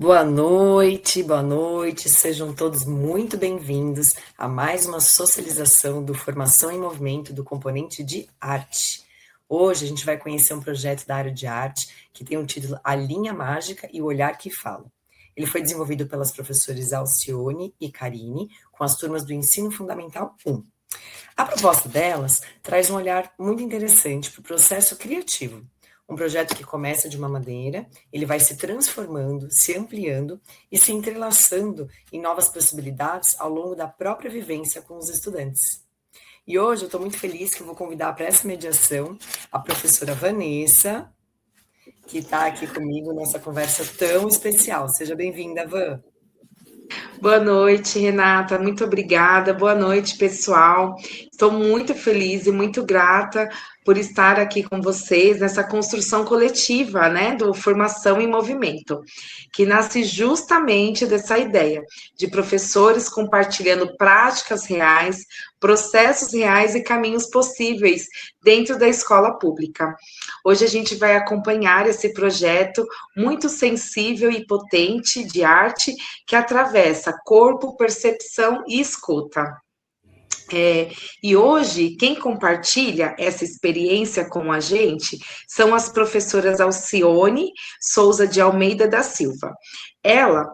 Boa noite, sejam todos muito bem-vindos a mais uma socialização do Formação em Movimento do componente de arte. Hoje a gente vai conhecer um projeto da área de arte que tem o título A Linha Mágica e o Olhar que Fala. Ele foi desenvolvido pelas professoras Alcione e Karine, com as turmas do Ensino Fundamental 1. A proposta delas traz um olhar muito interessante para o processo criativo. Um projeto que começa de uma maneira, ele vai se transformando, se ampliando e se entrelaçando em novas possibilidades ao longo da própria vivência com os estudantes. E hoje eu estou muito feliz que eu vou convidar para essa mediação a professora Vanessa, que está aqui comigo nessa conversa tão especial. Seja bem-vinda, Van. Boa noite, Renata. Muito obrigada. Boa noite, pessoal. Estou muito feliz e muito grata por estar aqui com vocês nessa construção coletiva, né, do Formação em Movimento, que nasce justamente dessa ideia de professores compartilhando práticas reais, processos reais e caminhos possíveis dentro da escola pública. Hoje a gente vai acompanhar esse projeto muito sensível e potente de arte que atravessa corpo, percepção e escuta. E hoje, quem compartilha essa experiência com a gente são as professoras Alcione Souza de Almeida da Silva. Ela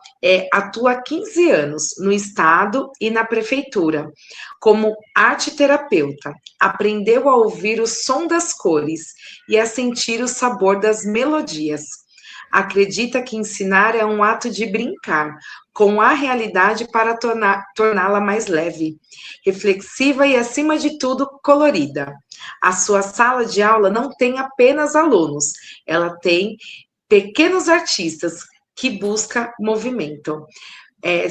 atua há 15 anos no Estado e na Prefeitura como arte terapeuta. Aprendeu a ouvir o som das cores e a sentir o sabor das melodias. Acredita que ensinar é um ato de brincar com a realidade para torná-la mais leve, reflexiva e, acima de tudo, colorida. A sua sala de aula não tem apenas alunos, ela tem pequenos artistas que buscam movimento.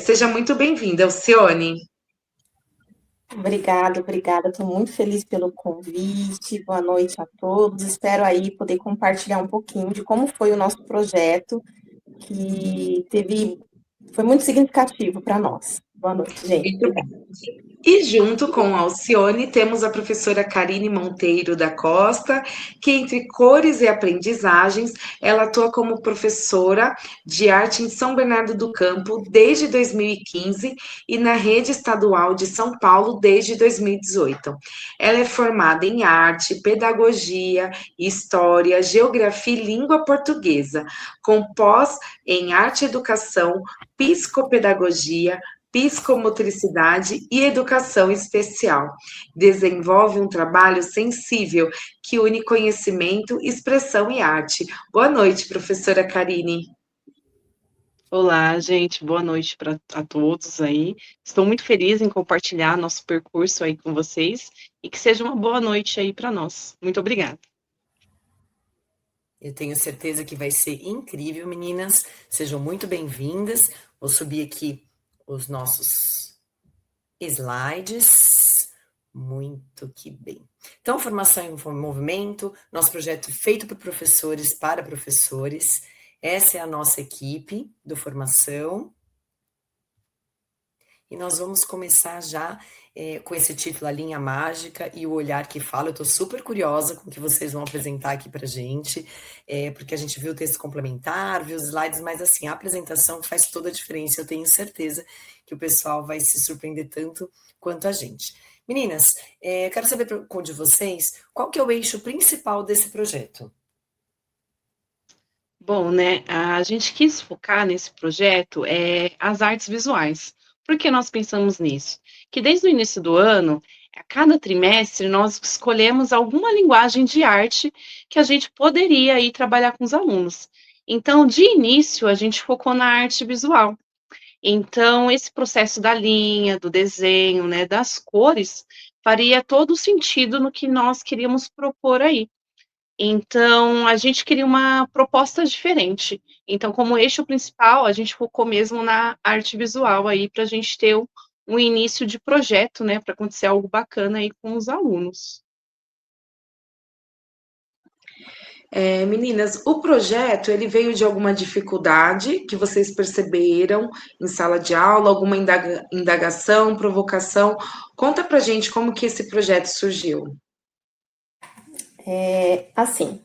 Seja muito bem-vinda, Alcione. Obrigada. Estou muito feliz pelo convite. Boa noite a todos. Espero aí poder compartilhar um pouquinho de como foi o nosso projeto, que foi muito significativo para nós. Boa noite, gente. Muito bem. E junto com a Alcione, temos a professora Karine Monteiro da Costa, que entre cores e aprendizagens, ela atua como professora de arte em São Bernardo do Campo desde 2015 e na rede estadual de São Paulo desde 2018. Ela é formada em arte, pedagogia, história, geografia e língua portuguesa, com pós em arte e educação, psicopedagogia, psicomotricidade e educação especial. Desenvolve um trabalho sensível que une conhecimento, expressão e arte. Boa noite, professora Karine. Olá, gente, boa noite a todos aí. Estou muito feliz em compartilhar nosso percurso aí com vocês e que seja uma boa noite aí para nós. Muito obrigada. Eu tenho certeza que vai ser incrível, meninas. Sejam muito bem-vindas. Vou subir aqui os nossos slides. Muito que bem. Então, Formação em Movimento, nosso projeto feito por professores para professores. Essa é a nossa equipe do Formação. E nós vamos começar já com esse título, A Linha Mágica e o Olhar que Fala. Eu estou super curiosa com o que vocês vão apresentar aqui para a gente, porque a gente viu o texto complementar, viu os slides, mas assim, a apresentação faz toda a diferença. Eu tenho certeza que o pessoal vai se surpreender tanto quanto a gente. Meninas, quero saber de vocês, qual que é o eixo principal desse projeto? Bom, né, a gente quis focar nesse projeto as artes visuais. Por que nós pensamos nisso? Que desde o início do ano, a cada trimestre, nós escolhemos alguma linguagem de arte que a gente poderia ir trabalhar com os alunos. Então, de início, a gente focou na arte visual. Então, esse processo da linha, do desenho, né, das cores, faria todo o sentido no que nós queríamos propor aí. Então, a gente queria uma proposta diferente. Então, como eixo principal, a gente focou mesmo na arte visual aí, para a gente ter um início de projeto, né, para acontecer algo bacana aí com os alunos. Meninas, o projeto, ele veio de alguma dificuldade que vocês perceberam em sala de aula, alguma indagação, provocação? Conta pra gente como que esse projeto surgiu. Assim,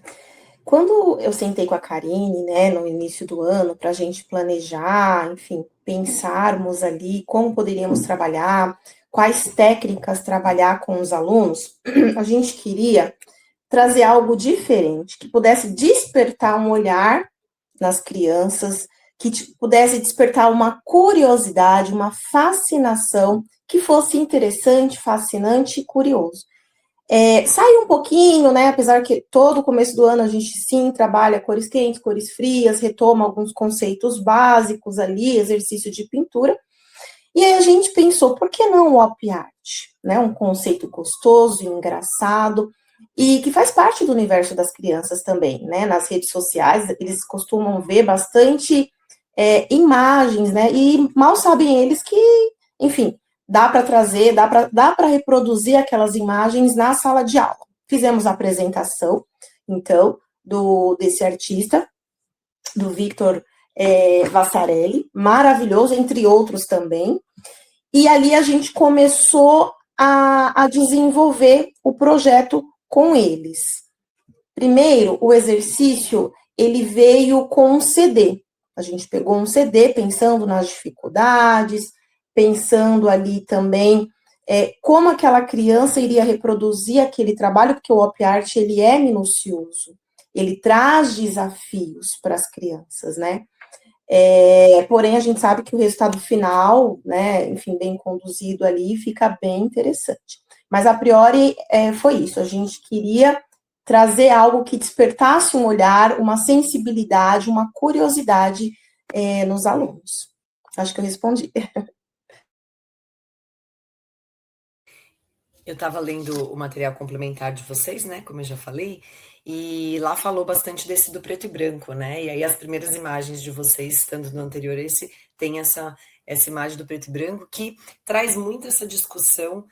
Quando eu sentei com a Karine, né, no início do ano, para a gente planejar, enfim, pensarmos ali como poderíamos trabalhar, quais técnicas trabalhar com os alunos, a gente queria trazer algo diferente, que pudesse despertar um olhar nas crianças, que pudesse despertar uma curiosidade, uma fascinação, que fosse interessante, fascinante e curioso. Sai um pouquinho, né? Apesar que todo começo do ano a gente sim trabalha cores quentes, cores frias, retoma alguns conceitos básicos ali, exercício de pintura. E aí a gente pensou, por que não o op art? Né? Um conceito gostoso, engraçado, e que faz parte do universo das crianças também, né? Nas redes sociais, eles costumam ver bastante imagens, né? E mal sabem eles que, enfim, dá para trazer, dá para reproduzir aquelas imagens na sala de aula. Fizemos a apresentação, então, desse artista, do Victor Vassarelli, maravilhoso, entre outros também. E ali a gente começou a desenvolver o projeto com eles. Primeiro, o exercício, ele veio com um CD. A gente pegou um CD pensando nas dificuldades, pensando ali também como aquela criança iria reproduzir aquele trabalho, porque o op art, ele é minucioso, ele traz desafios para as crianças, né? Porém, a gente sabe que o resultado final, né, enfim, bem conduzido ali, fica bem interessante. Mas, a priori, foi isso. A gente queria trazer algo que despertasse um olhar, uma sensibilidade, uma curiosidade nos alunos. Acho que eu respondi. Eu estava lendo o material complementar de vocês, né, como eu já falei, e lá falou bastante desse do preto e branco, né, e aí as primeiras imagens de vocês, estando no anterior esse, tem essa imagem do preto e branco, que traz muito essa discussão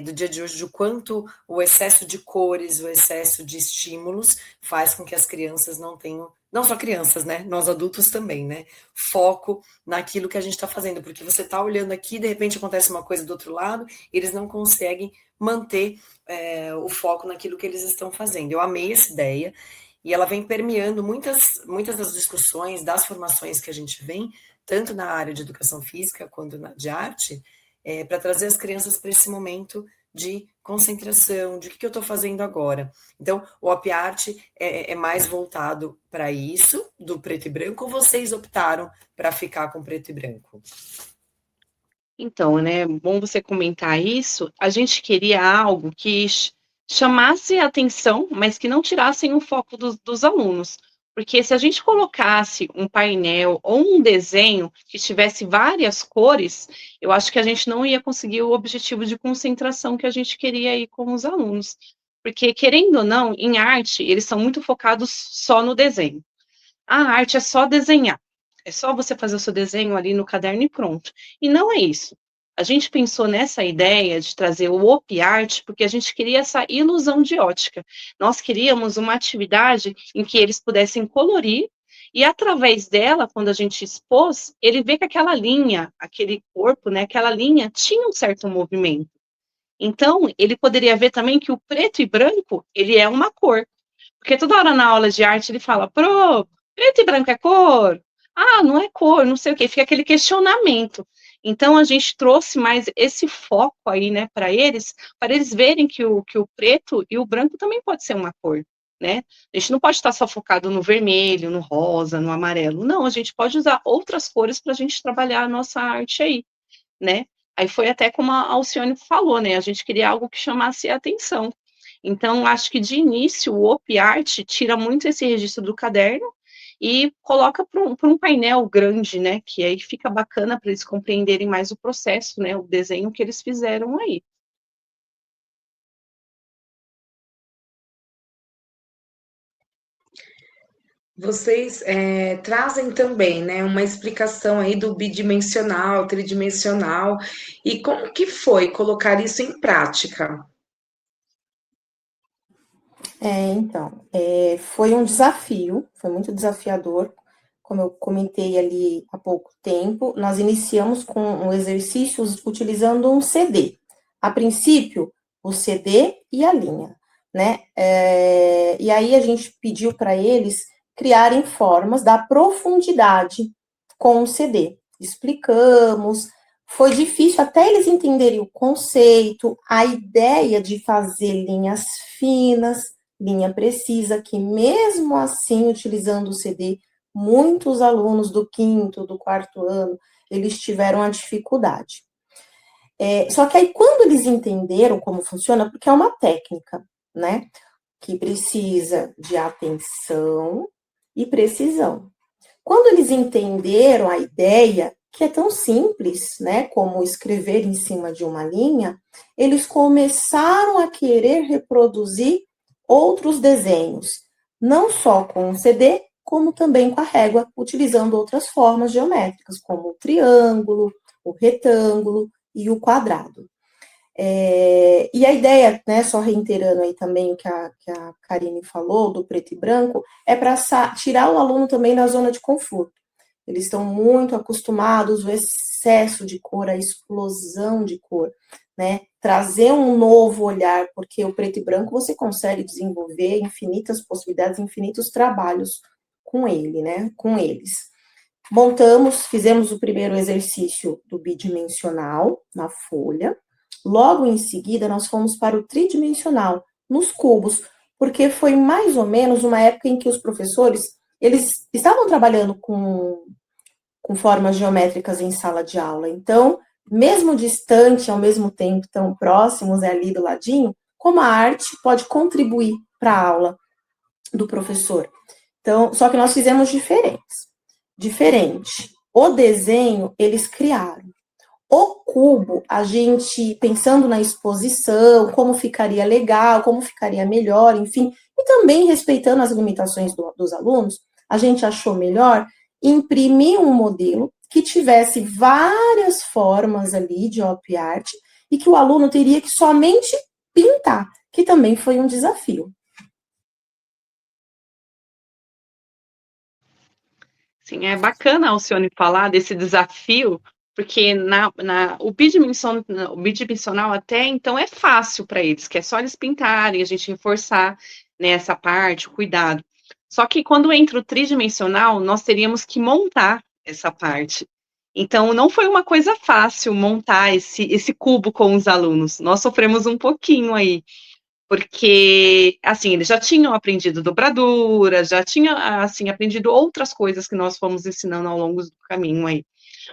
do dia de hoje, de quanto o excesso de cores, o excesso de estímulos faz com que as crianças não tenham, não só crianças, né, nós adultos também, né, foco naquilo que a gente está fazendo, porque você está olhando aqui, de repente acontece uma coisa do outro lado, e eles não conseguem manter o foco naquilo que eles estão fazendo. Eu amei essa ideia, e ela vem permeando muitas das discussões, das formações que a gente vem, tanto na área de educação física quanto na de arte, para trazer as crianças para esse momento de concentração, de o que eu estou fazendo agora. Então, o op art é mais voltado para isso, do preto e branco, ou vocês optaram para ficar com preto e branco? Então, né, bom você comentar isso. A gente queria algo que chamasse a atenção, mas que não tirassem o foco dos alunos. Porque se a gente colocasse um painel ou um desenho que tivesse várias cores, eu acho que a gente não ia conseguir o objetivo de concentração que a gente queria aí com os alunos. Porque, querendo ou não, em arte, eles são muito focados só no desenho. A arte é só desenhar. É só você fazer o seu desenho ali no caderno e pronto. E não é isso. A gente pensou nessa ideia de trazer o op art porque a gente queria essa ilusão de ótica. Nós queríamos uma atividade em que eles pudessem colorir e através dela, quando a gente expôs, ele vê que aquela linha, aquele corpo, né, aquela linha tinha um certo movimento. Então, ele poderia ver também que o preto e branco, ele é uma cor. Porque toda hora na aula de arte ele fala, preto e branco é cor? Ah, não é cor, não sei o quê. Fica aquele questionamento. Então, a gente trouxe mais esse foco aí, né, para eles verem que o preto e o branco também pode ser uma cor, né? A gente não pode estar só focado no vermelho, no rosa, no amarelo. Não, a gente pode usar outras cores para a gente trabalhar a nossa arte aí, né? Aí foi até como a Alcione falou, né? A gente queria algo que chamasse a atenção. Então, acho que de início o op art tira muito esse registro do caderno e coloca para um painel grande, né? Que aí fica bacana para eles compreenderem mais o processo, né? O desenho que eles fizeram aí. Vocês trazem também, né, uma explicação aí do bidimensional, tridimensional, e como que foi colocar isso em prática? Então, foi um desafio, foi muito desafiador, como eu comentei ali há pouco tempo. Nós iniciamos com exercícios utilizando um CD. A princípio, o CD e a linha. né? E aí a gente pediu para eles criarem formas da profundidade com o CD. Explicamos, foi difícil até eles entenderem o conceito, a ideia de fazer linhas finas, linha precisa, que mesmo assim, utilizando o CD, muitos alunos do 5º, do 4º ano, eles tiveram a dificuldade. Só que aí, quando eles entenderam como funciona, porque é uma técnica, né, que precisa de atenção e precisão. Quando eles entenderam a ideia, que é tão simples, né, como escrever em cima de uma linha, eles começaram a querer reproduzir outros desenhos, não só com o CD, como também com a régua, utilizando outras formas geométricas, como o triângulo, o retângulo e o quadrado. E a ideia, né, só reiterando aí também o que a Karine falou, do preto e branco, é para tirar o aluno também da zona de conforto. Eles estão muito acostumados ao excesso de cor, a explosão de cor, né? Trazer um novo olhar, porque o preto e branco você consegue desenvolver infinitas possibilidades, infinitos trabalhos com ele, né? Com eles. Fizemos o primeiro exercício do bidimensional na folha. Logo em seguida, nós fomos para o tridimensional, nos cubos, porque foi mais ou menos uma época em que os professores, eles estavam trabalhando com formas geométricas em sala de aula. Então, mesmo distante, ao mesmo tempo tão próximos, ali do ladinho, como a arte pode contribuir para a aula do professor. Então, só que nós fizemos diferente. O desenho, eles criaram. O cubo, a gente, pensando na exposição, como ficaria legal, como ficaria melhor, enfim, e também respeitando as limitações dos alunos, a gente achou melhor imprimir um modelo que tivesse várias formas ali de op art e que o aluno teria que somente pintar, que também foi um desafio. Sim, é bacana a Alcione falar desse desafio, porque o bidimensional até então é fácil para eles, que é só eles pintarem, a gente reforçar, né, essa parte, o cuidado. Só que quando entra o tridimensional, nós teríamos que montar essa parte. Então, não foi uma coisa fácil montar esse cubo com os alunos. Nós sofremos um pouquinho aí, porque, assim, eles já tinham aprendido dobradura, já tinham, assim, aprendido outras coisas que nós fomos ensinando ao longo do caminho aí.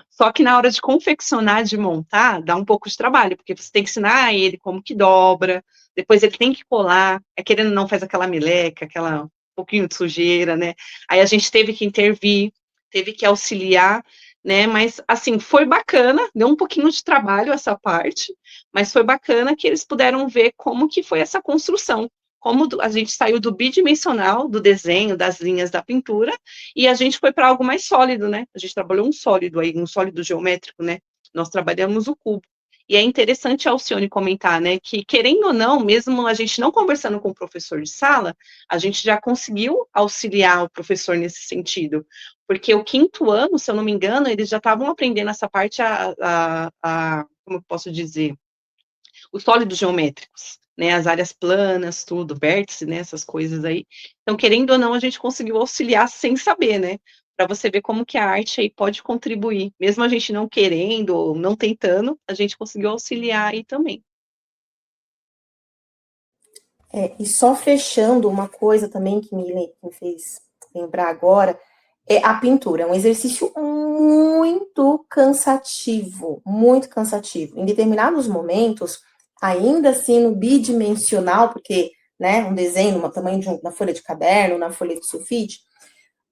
Só que na hora de confeccionar, de montar, dá um pouco de trabalho, porque você tem que ensinar ele como que dobra, depois ele tem que colar, querendo ou não faz aquela meleca, aquela um pouquinho de sujeira, né? Aí a gente teve que intervir, teve que auxiliar, né? Mas, assim, foi bacana, deu um pouquinho de trabalho essa parte, mas foi bacana que eles puderam ver como que foi essa construção, como a gente saiu do bidimensional, do desenho, das linhas da pintura, e a gente foi para algo mais sólido, né? A gente trabalhou um sólido aí, um sólido geométrico, né? Nós trabalhamos o cubo. E é interessante a Alcione comentar, né, que querendo ou não, mesmo a gente não conversando com o professor de sala, a gente já conseguiu auxiliar o professor nesse sentido, porque o 5º ano, se eu não me engano, eles já estavam aprendendo essa parte, como eu posso dizer, os sólidos geométricos, né, as áreas planas, tudo, vértice, né, essas coisas aí. Então, querendo ou não, a gente conseguiu auxiliar sem saber, né, para você ver como que a arte aí pode contribuir, mesmo a gente não querendo ou não tentando, a gente conseguiu auxiliar aí também. E só fechando uma coisa também que me fez lembrar agora, é a pintura. É um exercício muito cansativo, muito cansativo. Em determinados momentos, ainda assim no bidimensional, porque, né, um desenho no tamanho na folha de caderno, na folha de sulfite,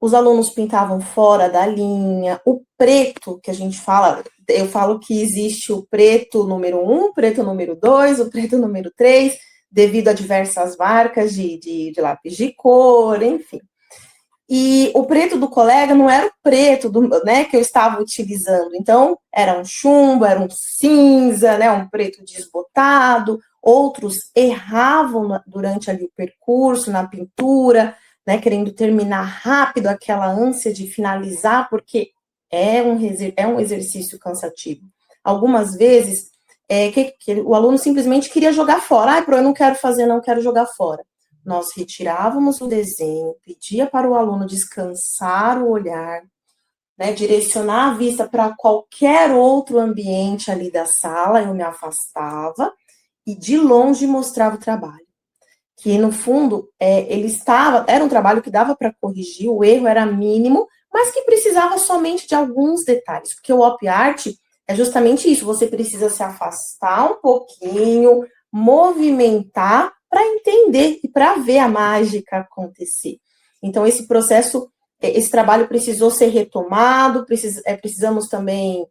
os alunos pintavam fora da linha. O preto, que a gente fala, eu falo que existe o preto número 1, o preto número 2, o preto número 3, devido a diversas marcas de lápis de cor, enfim. E o preto do colega não era o preto né, que eu estava utilizando. Então, era um chumbo, era um cinza, né, um preto desbotado. Outros erravam durante ali o percurso, na pintura, né, querendo terminar rápido, aquela ânsia de finalizar, porque é um exercício cansativo. Algumas vezes, que o aluno simplesmente queria jogar fora. Eu não quero fazer, não quero jogar fora. Nós retirávamos o desenho, pedia para o aluno descansar o olhar, né, direcionar a vista para qualquer outro ambiente ali da sala, eu me afastava e de longe mostrava o trabalho. Que no fundo, era um trabalho que dava para corrigir, o erro era mínimo, mas que precisava somente de alguns detalhes, porque o op art é justamente isso, você precisa se afastar um pouquinho, movimentar para entender e para ver a mágica acontecer. Então, esse processo, esse trabalho precisou ser retomado, precisamos também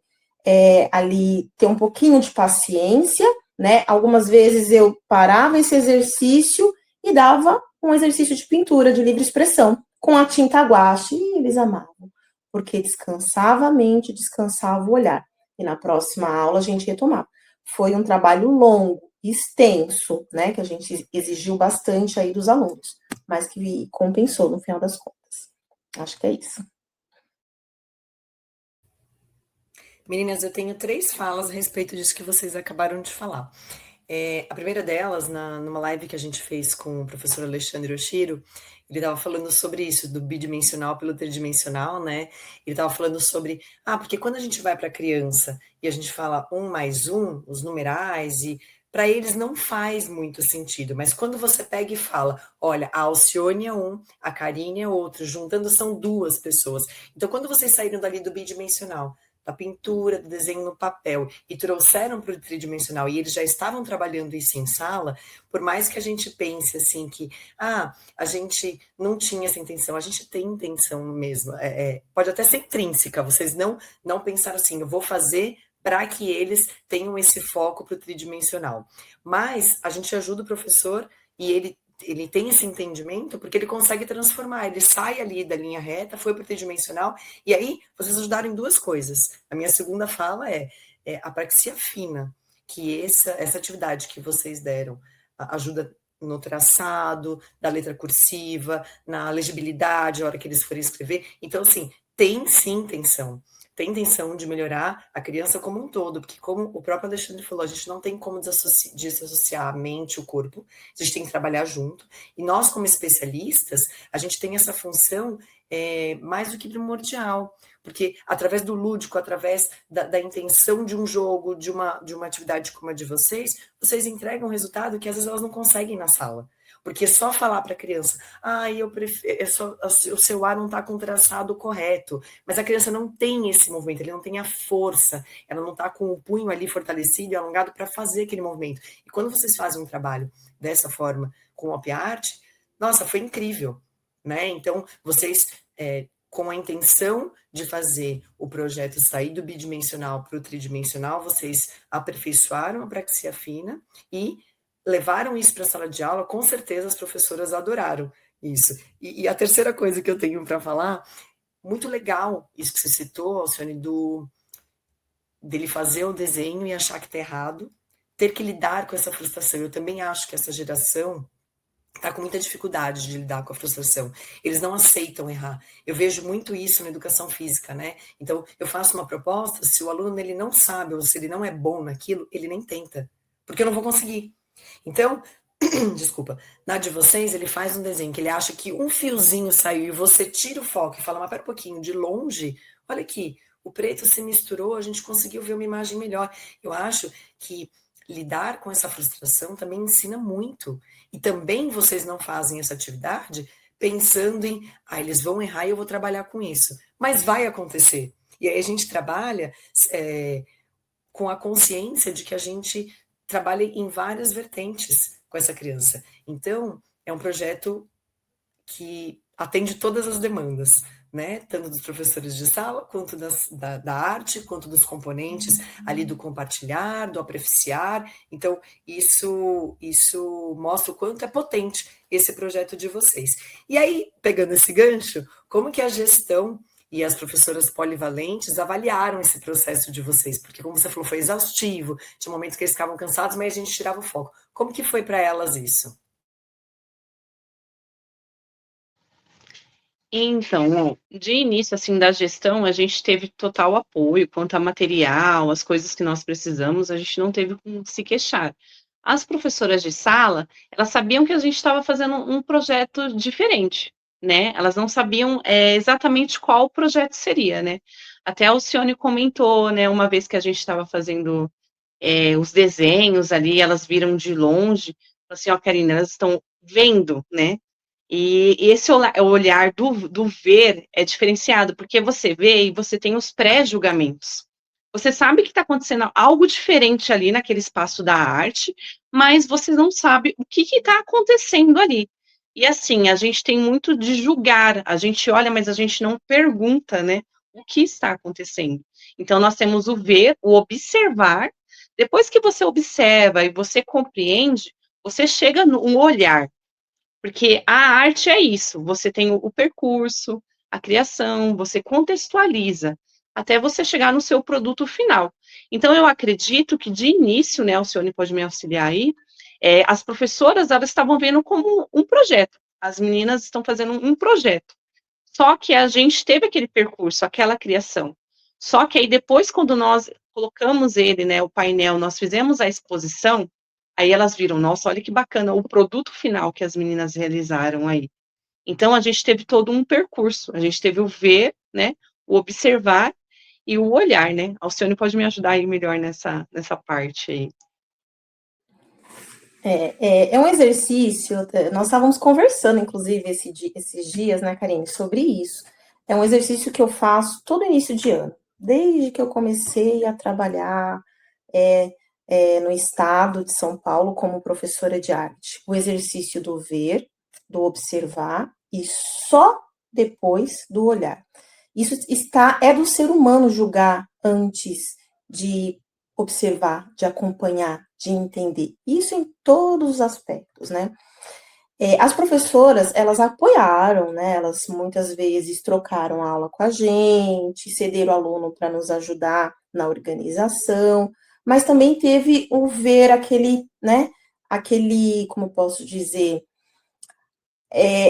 ali ter um pouquinho de paciência, né? Algumas vezes eu parava esse exercício e dava um exercício de pintura, de livre expressão, com a tinta guache, e eles amavam, porque descansava a mente, descansava o olhar. E na próxima aula a gente retomava. Foi um trabalho longo, extenso, né, que a gente exigiu bastante aí dos alunos, mas que compensou no final das contas. Acho que é isso. Meninas, eu tenho 3 falas a respeito disso que vocês acabaram de falar. A primeira delas, numa live que a gente fez com o professor Alexandre Oshiro, ele estava falando sobre isso, do bidimensional pelo tridimensional, né? Ele estava falando sobre, porque quando a gente vai para a criança e a gente fala 1 mais 1, os numerais, e para eles não faz muito sentido, mas quando você pega e fala, olha, a Alcione é 1, a Karine é outro, juntando são 2 pessoas. Então, quando vocês saíram dali do bidimensional, da pintura, do desenho no papel, e trouxeram para o tridimensional, e eles já estavam trabalhando isso em sala, por mais que a gente pense assim que, a gente não tinha essa intenção, a gente tem intenção mesmo, pode até ser intrínseca, vocês não pensaram assim, eu vou fazer para que eles tenham esse foco para o tridimensional. Mas a gente ajuda o professor e ele tem esse entendimento porque ele consegue transformar, ele sai ali da linha reta, foi para o tridimensional, e aí vocês ajudaram em 2 coisas. A minha segunda fala é a praxia fina, que essa atividade que vocês deram ajuda no traçado, da letra cursiva, na legibilidade, a hora que eles forem escrever. Então, assim, tem sim intenção. Tem intenção de melhorar a criança como um todo, porque como o próprio Alexandre falou, a gente não tem como desassociar a mente e o corpo, a gente tem que trabalhar junto, e nós como especialistas, a gente tem essa função mais do que primordial, porque através do lúdico, através da intenção de um jogo, de uma atividade como a de vocês entregam um resultado que às vezes elas não conseguem na sala. Porque só falar para a criança, eu prefiro, o seu ar não está com o traçado correto, mas a criança não tem esse movimento, ele não tem a força, ela não está com o punho ali fortalecido e alongado para fazer aquele movimento. E quando vocês fazem um trabalho dessa forma com o op art, nossa, foi incrível, né? Então, vocês, com a intenção de fazer o projeto sair do bidimensional para o tridimensional, vocês aperfeiçoaram a praxia fina e levaram isso para a sala de aula, com certeza as professoras adoraram isso. E a terceira coisa que eu tenho para falar, muito legal isso que você citou, Alcione, dele fazer o desenho e achar que está errado, ter que lidar com essa frustração. Eu também acho que essa geração está com muita dificuldade de lidar com a frustração. Eles não aceitam errar. Eu vejo muito isso na educação física, né? Então, eu faço uma proposta, se o aluno ele não sabe ou se ele não é bom naquilo, ele nem tenta, porque eu não vou conseguir. Então, desculpa, na de vocês, ele faz um desenho que ele acha que um fiozinho saiu e você tira o foco e fala, mas pera um pouquinho, de longe, olha aqui, o preto se misturou, a gente conseguiu ver uma imagem melhor. Eu acho que lidar com essa frustração também ensina muito. E também vocês não fazem essa atividade pensando em, eles vão errar e eu vou trabalhar com isso. Mas vai acontecer. E aí a gente trabalha com a consciência de que a gente trabalha em várias vertentes com essa criança. Então, é um projeto que atende todas as demandas, né? Tanto dos professores de sala, quanto da arte, quanto dos componentes ali do compartilhar, do apreficiar. Então, isso mostra o quanto é potente esse projeto de vocês. E aí, pegando esse gancho, como que a gestão e as professoras polivalentes avaliaram esse processo de vocês? Porque, como você falou, foi exaustivo, tinha momentos que eles ficavam cansados, mas a gente tirava o foco. Como que foi para elas isso? Então, ó, de início, assim, da gestão, a gente teve total apoio quanto a material, as coisas que nós precisamos, a gente não teve como se queixar. As professoras de sala, elas sabiam que a gente estava fazendo um projeto diferente, né? Elas não sabiam exatamente qual projeto seria, né? Até a Alcione comentou, né, uma vez que a gente estava fazendo os desenhos ali, elas viram de longe, assim, ó, Karina, elas estão vendo, né? E esse olhar do ver é diferenciado, porque você vê e você tem os pré-julgamentos. Você sabe que está acontecendo algo diferente ali naquele espaço da arte, mas você não sabe o que está acontecendo ali. E assim, a gente tem muito de julgar, a gente olha, mas a gente não pergunta, né, o que está acontecendo. Então, nós temos o ver, o observar. Depois que você observa e você compreende, você chega no olhar. Porque a arte é isso, você tem o percurso, a criação, você contextualiza, até você chegar no seu produto final. Então, eu acredito que de início, né, a Alcione pode me auxiliar aí, as professoras, elas estavam vendo como um projeto, as meninas estão fazendo um projeto, só que a gente teve aquele percurso, aquela criação, só que aí depois, quando nós colocamos ele, né, o painel, nós fizemos a exposição, aí elas viram, nossa, olha que bacana o produto final que as meninas realizaram aí. Então, a gente teve todo um percurso, a gente teve o ver, né, o observar e o olhar, né? A Alcione pode me ajudar aí melhor nessa parte aí. É um exercício, nós estávamos conversando, inclusive, esses dias, né, Karine, sobre isso. É um exercício que eu faço todo início de ano, desde que eu comecei a trabalhar no estado de São Paulo como professora de arte. O exercício do ver, do observar e só depois do olhar. Isso é do ser humano julgar antes de observar, de acompanhar, de entender. Isso em todos os aspectos, né? As professoras, elas apoiaram, né? Elas muitas vezes trocaram a aula com a gente, cederam o aluno para nos ajudar na organização, mas também teve o ver aquele, né? Aquele, como posso dizer,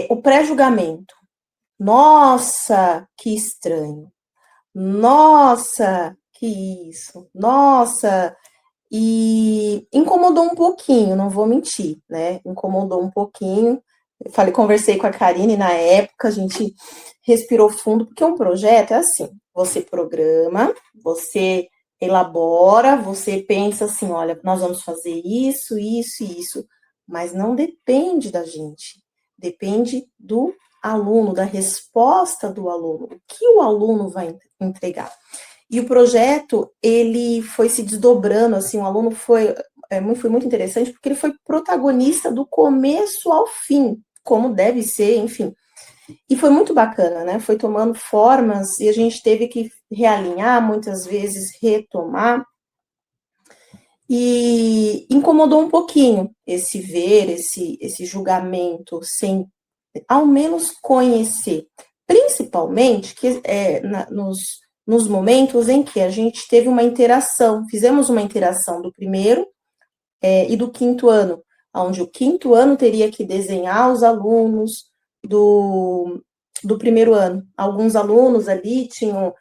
o pré-julgamento. Nossa, que estranho. Nossa, que isso. Nossa, e incomodou um pouquinho, não vou mentir, né? Incomodou um pouquinho. Conversei com a Karine na época, a gente respirou fundo, porque um projeto é assim, você programa, você elabora, você pensa assim, olha, nós vamos fazer isso, isso e isso, mas não depende da gente, depende do aluno, da resposta do aluno, o que o aluno vai entregar. E o projeto, ele foi se desdobrando, assim, o aluno foi muito interessante, porque ele foi protagonista do começo ao fim, como deve ser, enfim. E foi muito bacana, né? Foi tomando formas e a gente teve que realinhar, muitas vezes retomar. E incomodou um pouquinho esse ver, esse julgamento, sem ao menos conhecer. Principalmente que nos momentos em que a gente teve uma interação, fizemos uma interação do primeiro e do quinto ano, onde o quinto ano teria que desenhar os alunos do primeiro ano. Alguns alunos ali tinham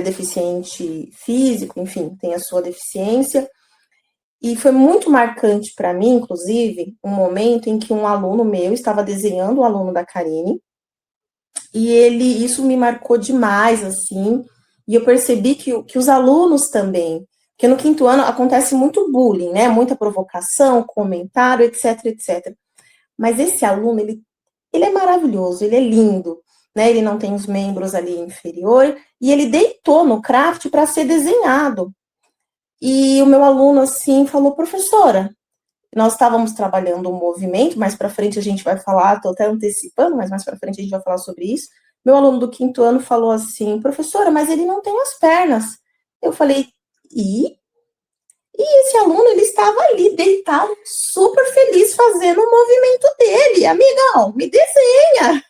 deficiente físico, enfim, tem a sua deficiência, e foi muito marcante para mim, inclusive, um momento em que um aluno meu estava desenhando o aluno da Karine, e isso me marcou demais, assim, e eu percebi que os alunos também, porque no quinto ano acontece muito bullying, né, muita provocação, comentário, etc, etc. Mas esse aluno, ele é maravilhoso, ele é lindo, né, ele não tem os membros ali inferior, e ele deitou no craft para ser desenhado. E o meu aluno, assim, falou, professora, nós estávamos trabalhando um movimento, mais para frente a gente vai falar, estou até antecipando, mas mais para frente a gente vai falar sobre isso. Meu aluno do quinto ano falou assim, professora, mas ele não tem as pernas. Eu falei, e esse aluno, ele estava ali deitado, super feliz, fazendo o movimento dele. Amigão, me desenha!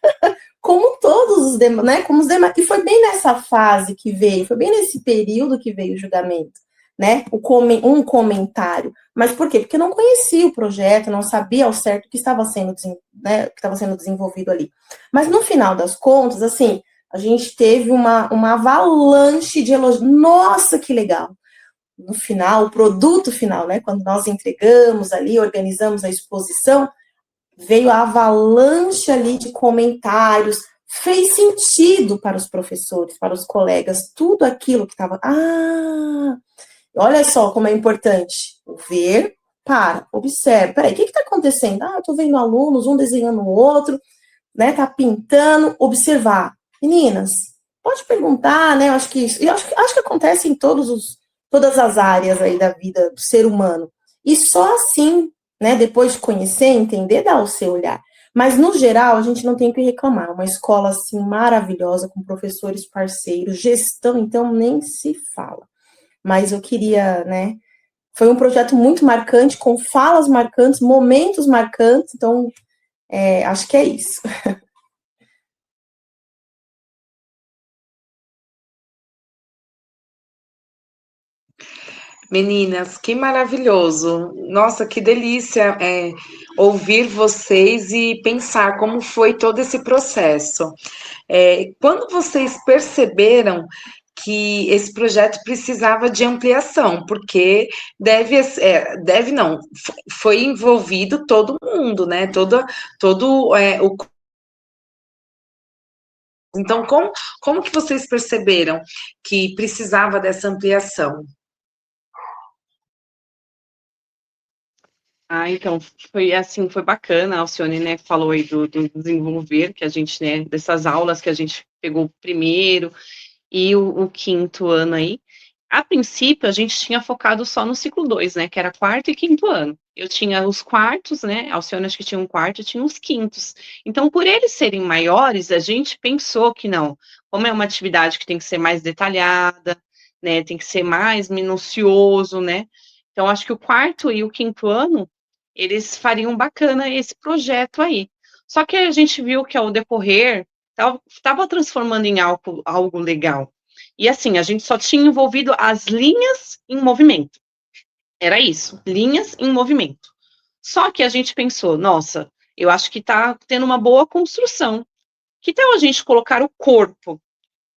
Como todos os demais, né? Como os demais. E foi bem nessa fase que veio, foi bem nesse período que veio o julgamento. né, um comentário. Mas por quê? Porque não conhecia o projeto, não sabia ao certo o que estava sendo, né, que estava sendo desenvolvido ali. Mas no final das contas, assim, a gente teve uma avalanche de elogios. Nossa, que legal! No final, o produto final, né, quando nós entregamos ali, organizamos a exposição, veio a avalanche ali de comentários, fez sentido para os professores, para os colegas, tudo aquilo que estava. Olha só como é importante ver, observa. Peraí, o que está acontecendo? Eu estou vendo alunos, um desenhando o outro, né? Tá pintando, observar. Meninas, pode perguntar, né? Acho que acontece em todas as áreas aí da vida do ser humano. E só assim, né? Depois de conhecer, entender, dar o seu olhar. Mas, no geral, a gente não tem o que reclamar. Uma escola, assim, maravilhosa, com professores parceiros, gestão, então, nem se fala. Mas eu queria, né? Foi um projeto muito marcante, com falas marcantes, momentos marcantes, então, acho que é isso. Meninas, que maravilhoso! Nossa, que delícia ouvir vocês e pensar como foi todo esse processo. Quando vocês perceberam que esse projeto precisava de ampliação, porque deve não, foi envolvido todo mundo, né? Todo o. Então, como que vocês perceberam que precisava dessa ampliação? Então, foi assim, foi bacana, a Alcione, né, falou aí do desenvolver, que a gente, né, dessas aulas que a gente pegou o primeiro e o quinto ano aí. A princípio, a gente tinha focado só no ciclo 2, né, que era quarto e quinto ano. Eu tinha os quartos, né, a Alcione acho que tinha um quarto, e tinha os quintos. Então, por eles serem maiores, a gente pensou que não, como é uma atividade que tem que ser mais detalhada, né, tem que ser mais minucioso, né, então acho que o quarto e o quinto ano, eles fariam bacana esse projeto aí. Só que a gente viu que ao decorrer, estava transformando em algo legal. E assim, a gente só tinha envolvido as linhas em movimento. Era isso, linhas em movimento. Só que a gente pensou, nossa, eu acho que está tendo uma boa construção. Que tal a gente colocar o corpo?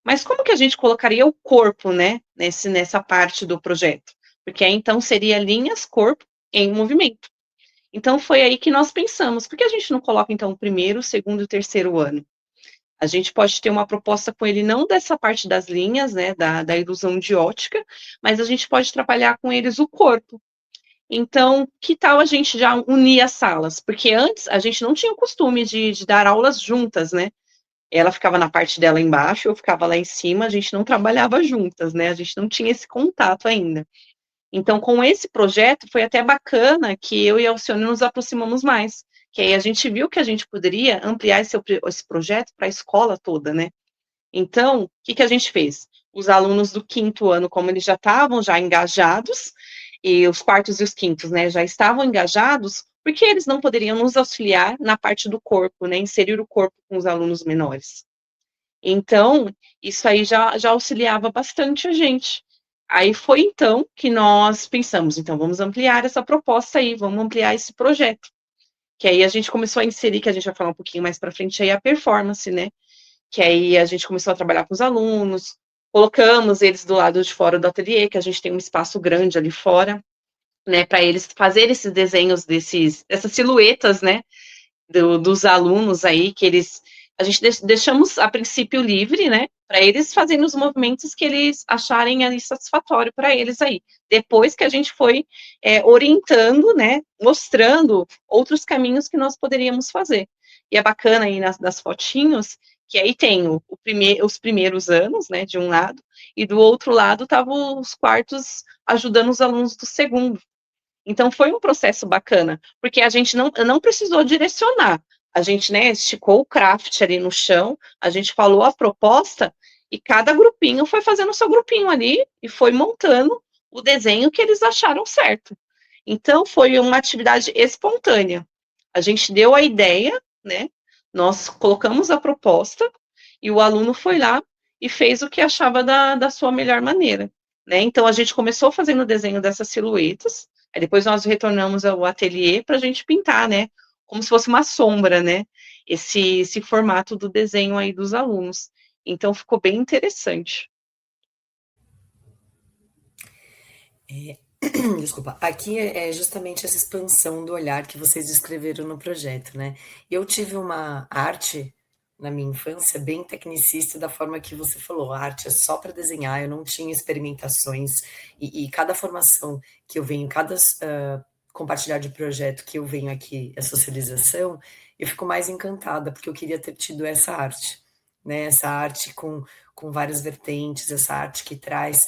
Mas como que a gente colocaria o corpo, né, nessa parte do projeto? Porque aí, então, seria linhas, corpo em movimento. Então, foi aí que nós pensamos, por que a gente não coloca, então, o primeiro, o segundo e o terceiro ano? A gente pode ter uma proposta com ele, não dessa parte das linhas, né, da ilusão de ótica, mas a gente pode trabalhar com eles o corpo. Então, que tal a gente já unir as salas? Porque antes a gente não tinha o costume de dar aulas juntas, né? Ela ficava na parte dela embaixo, eu ficava lá em cima, a gente não trabalhava juntas, né? A gente não tinha esse contato ainda. Então, com esse projeto, foi até bacana que eu e a Alcione nos aproximamos mais, que aí a gente viu que a gente poderia ampliar esse projeto para a escola toda, né? Então, o que a gente fez? Os alunos do quinto ano, como eles já estavam já engajados, e os quartos e os quintos, né, já estavam engajados, porque eles não poderiam nos auxiliar na parte do corpo, né, inserir o corpo com os alunos menores. Então, isso aí já auxiliava bastante a gente. Aí foi então que nós pensamos, então vamos ampliar essa proposta aí, vamos ampliar esse projeto. Que aí a gente começou a inserir, que a gente vai falar um pouquinho mais para frente aí, a performance, né? Que aí a gente começou a trabalhar com os alunos, colocamos eles do lado de fora do ateliê, que a gente tem um espaço grande ali fora, né, para eles fazerem esses desenhos dessas silhuetas, né, dos alunos aí, que a gente deixamos a princípio livre, né, para eles fazerem os movimentos que eles acharem ali satisfatório para eles aí. Depois que a gente foi orientando, né, mostrando outros caminhos que nós poderíamos fazer. E é bacana aí nas fotinhos, que aí tem os primeiros anos, né, de um lado, e do outro lado estavam os quartos ajudando os alunos do segundo. Então, foi um processo bacana, porque a gente não precisou direcionar. A gente, né, esticou o craft ali no chão, a gente falou a proposta, e cada grupinho foi fazendo o seu grupinho ali, e foi montando o desenho que eles acharam certo. Então, foi uma atividade espontânea. A gente deu a ideia, né, nós colocamos a proposta, e o aluno foi lá e fez o que achava da sua melhor maneira. né? Então, a gente começou fazendo o desenho dessas silhuetas, aí depois nós retornamos ao ateliê para a gente pintar, né? Como se fosse uma sombra, né? Esse formato do desenho aí dos alunos. Então, ficou bem interessante. Desculpa, aqui é justamente essa expansão do olhar que vocês descreveram no projeto, né? Eu tive uma arte na minha infância bem tecnicista da forma que você falou, a arte é só para desenhar, eu não tinha experimentações e cada formação que eu venho, cada compartilhar de projeto que eu venho aqui, a socialização, eu fico mais encantada porque eu queria ter tido essa arte, né? Essa arte com várias vertentes, essa arte que traz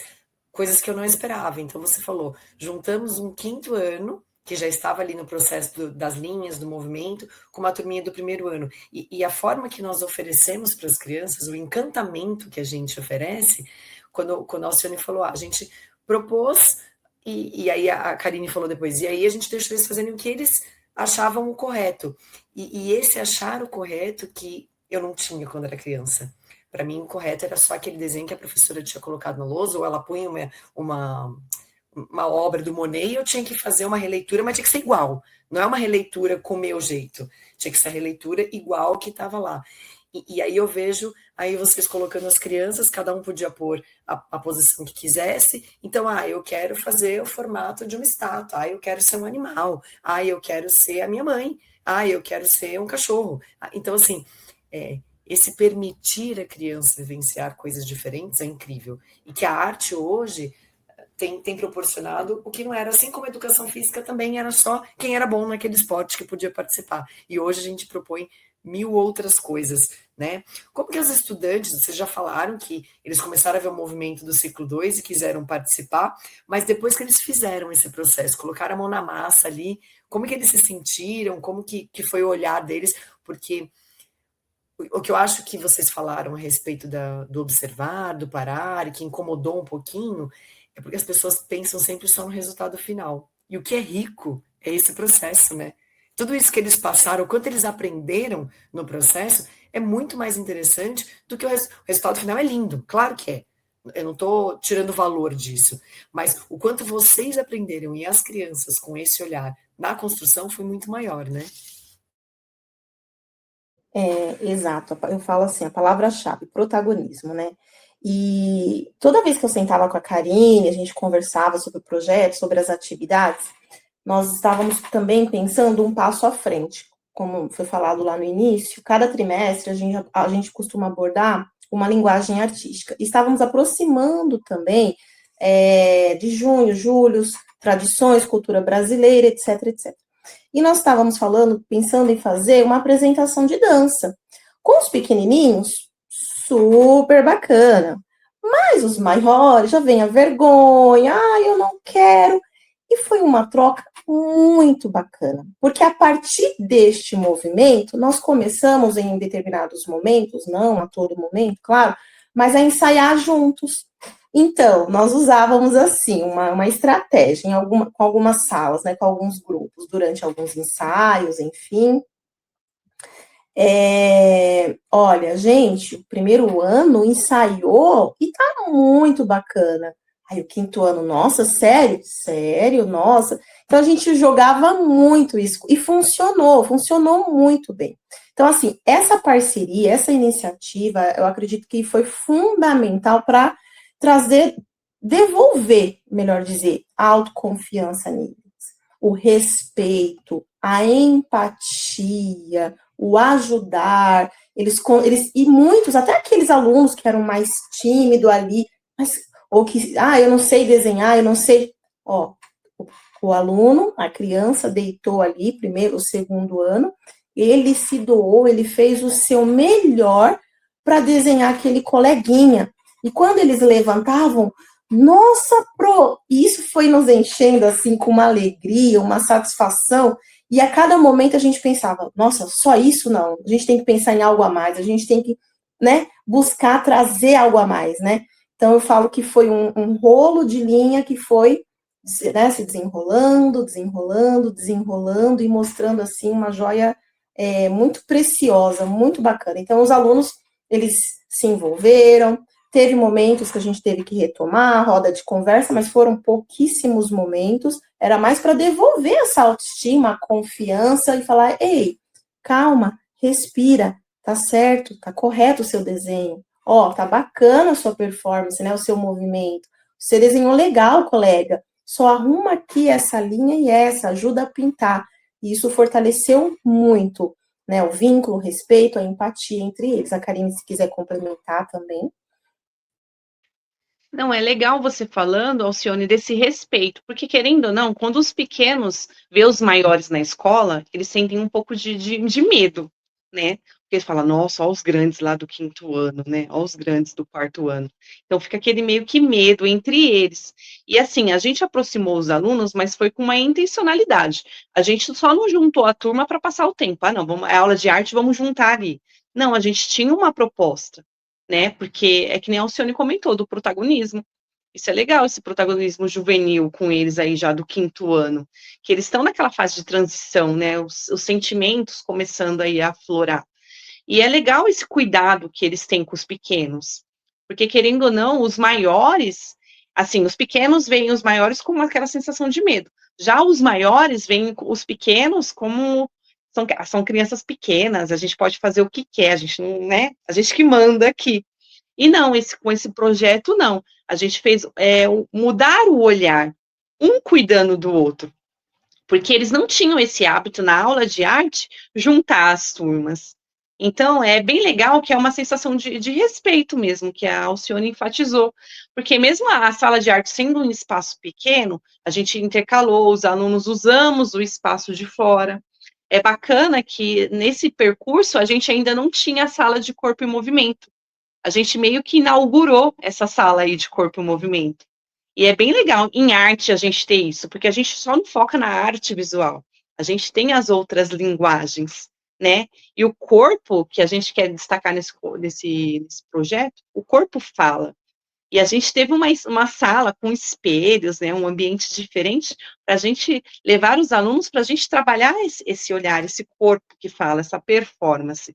coisas que eu não esperava. Então, você falou, juntamos um quinto ano, que já estava ali no processo das linhas, do movimento, com uma turminha do primeiro ano. E a forma que nós oferecemos para as crianças, o encantamento que a gente oferece, quando a Alcione falou, a gente propôs, e aí a Karine falou depois, e aí a gente deixou eles fazerem o que eles achavam o correto. E esse achar o correto que eu não tinha quando era criança. Para mim, o correto era só aquele desenho que a professora tinha colocado no louso, ou ela punha uma obra do Monet e eu tinha que fazer uma releitura, mas tinha que ser igual. Não é uma releitura com o meu jeito. Tinha que ser a releitura igual que estava lá. E aí eu vejo, aí vocês colocando as crianças, cada um podia pôr a posição que quisesse. Então, eu quero fazer o formato de uma estátua. Eu quero ser um animal. Eu quero ser a minha mãe. Eu quero ser um cachorro. Então, assim, esse permitir a criança vivenciar coisas diferentes é incrível. E que a arte hoje tem proporcionado o que não era, assim como a educação física também era só quem era bom naquele esporte que podia participar. E hoje a gente propõe 1000 outras coisas, né? Como que os estudantes, vocês já falaram que eles começaram a ver o movimento do ciclo 2 e quiseram participar, mas depois que eles fizeram esse processo, colocaram a mão na massa ali, como que eles se sentiram, como que foi o olhar deles, porque o que eu acho que vocês falaram a respeito do observar, do parar, e que incomodou um pouquinho, é porque as pessoas pensam sempre só no resultado final. E o que é rico é esse processo, né? Tudo isso que eles passaram, o quanto eles aprenderam no processo, é muito mais interessante do que o resultado final é lindo, claro que é. Eu não estou tirando valor disso, mas o quanto vocês aprenderam e as crianças com esse olhar na construção foi muito maior, né? Exato, eu falo assim, a palavra-chave, protagonismo, né? E toda vez que eu sentava com a Karine, a gente conversava sobre o projeto, sobre as atividades, nós estávamos também pensando um passo à frente. Como foi falado lá no início, cada trimestre a gente costuma abordar uma linguagem artística. Estávamos aproximando também de junho, julho, tradições, cultura brasileira, etc, etc. E nós estávamos pensando em fazer uma apresentação de dança. Com os pequenininhos, super bacana. Mas os maiores já vem a vergonha, eu não quero. E foi uma troca muito bacana, porque a partir deste movimento, nós começamos em determinados momentos, não a todo momento, claro, mas a ensaiar juntos. Então, nós usávamos assim, uma estratégia com algumas salas, né, com alguns grupos, durante alguns ensaios, enfim. Olha, gente, o primeiro ano ensaiou e tá muito bacana. Aí o quinto ano, nossa, sério? Sério, nossa. Então a gente jogava muito isso e funcionou muito bem. Então, assim, essa parceria, essa iniciativa, eu acredito que foi fundamental para devolver, melhor dizer, a autoconfiança neles, o respeito, a empatia, o ajudar, e muitos, até aqueles alunos que eram mais tímidos ali, ou que, eu não sei desenhar, eu não sei, o aluno, a criança deitou ali, primeiro ou segundo ano, ele se doou, ele fez o seu melhor para desenhar aquele coleguinha. E quando eles levantavam, nossa, isso foi nos enchendo assim com uma alegria, uma satisfação. E a cada momento a gente pensava, nossa, só isso não. A gente tem que pensar em algo a mais, a gente tem que, né, buscar trazer algo a mais, né? Então eu falo que foi um rolo de linha que foi, né, se desenrolando, desenrolando, desenrolando e mostrando assim uma joia muito preciosa, muito bacana. Então os alunos, eles se envolveram, Teve momentos que a gente teve que retomar a roda de conversa, mas foram pouquíssimos momentos. Era mais para devolver essa autoestima, a confiança e falar: ei, calma, respira, tá certo, tá correto o seu desenho. Ó, tá bacana a sua performance, né? O seu movimento. Você desenhou legal, colega. Só arruma aqui essa linha e essa, ajuda a pintar. E isso fortaleceu muito, né? O vínculo, o respeito, a empatia entre eles. A Karine, se quiser complementar também. Não, é legal você falando, Alcione, desse respeito, porque querendo ou não, quando os pequenos vê os maiores na escola, eles sentem um pouco de medo, né? Porque eles falam, nossa, olha os grandes lá do 5º ano, né? Olha os grandes do 4º ano. Então fica aquele meio que medo entre eles. E assim, a gente aproximou os alunos, mas foi com uma intencionalidade. A gente só não juntou a turma para passar o tempo. Ah, não, vamos, é aula de arte, vamos juntar ali. Não, a gente tinha uma proposta, né? Porque é que nem a Alcione comentou, do protagonismo. Isso é legal, esse protagonismo juvenil com eles aí já do 5º ano, que eles estão naquela fase de transição, né? Os sentimentos começando aí a aflorar. E é legal esse cuidado que eles têm com os pequenos, porque querendo ou não, os maiores, assim, os pequenos veem os maiores com aquela sensação de medo. Já os maiores veem os pequenos como são crianças pequenas, a gente pode fazer o que quer, a gente não, né? A gente que manda aqui. E não, com esse projeto, não. A gente fez mudar o olhar, um cuidando do outro. Porque eles não tinham esse hábito na aula de arte, juntar as turmas. Então, é bem legal que é uma sensação de respeito mesmo, que a Alcione enfatizou. Porque mesmo a sala de arte sendo um espaço pequeno, a gente intercalou, os alunos usamos o espaço de fora. É bacana que nesse percurso a gente ainda não tinha a sala de corpo e movimento. A gente meio que inaugurou essa sala aí de corpo e movimento. E é bem legal em arte a gente ter isso, porque a gente só não foca na arte visual. A gente tem as outras linguagens, né? E o corpo, que a gente quer destacar nesse projeto, o corpo fala. E a gente teve uma sala com espelhos, né, um ambiente diferente, para a gente levar os alunos para a gente trabalhar esse olhar, esse corpo que fala, essa performance.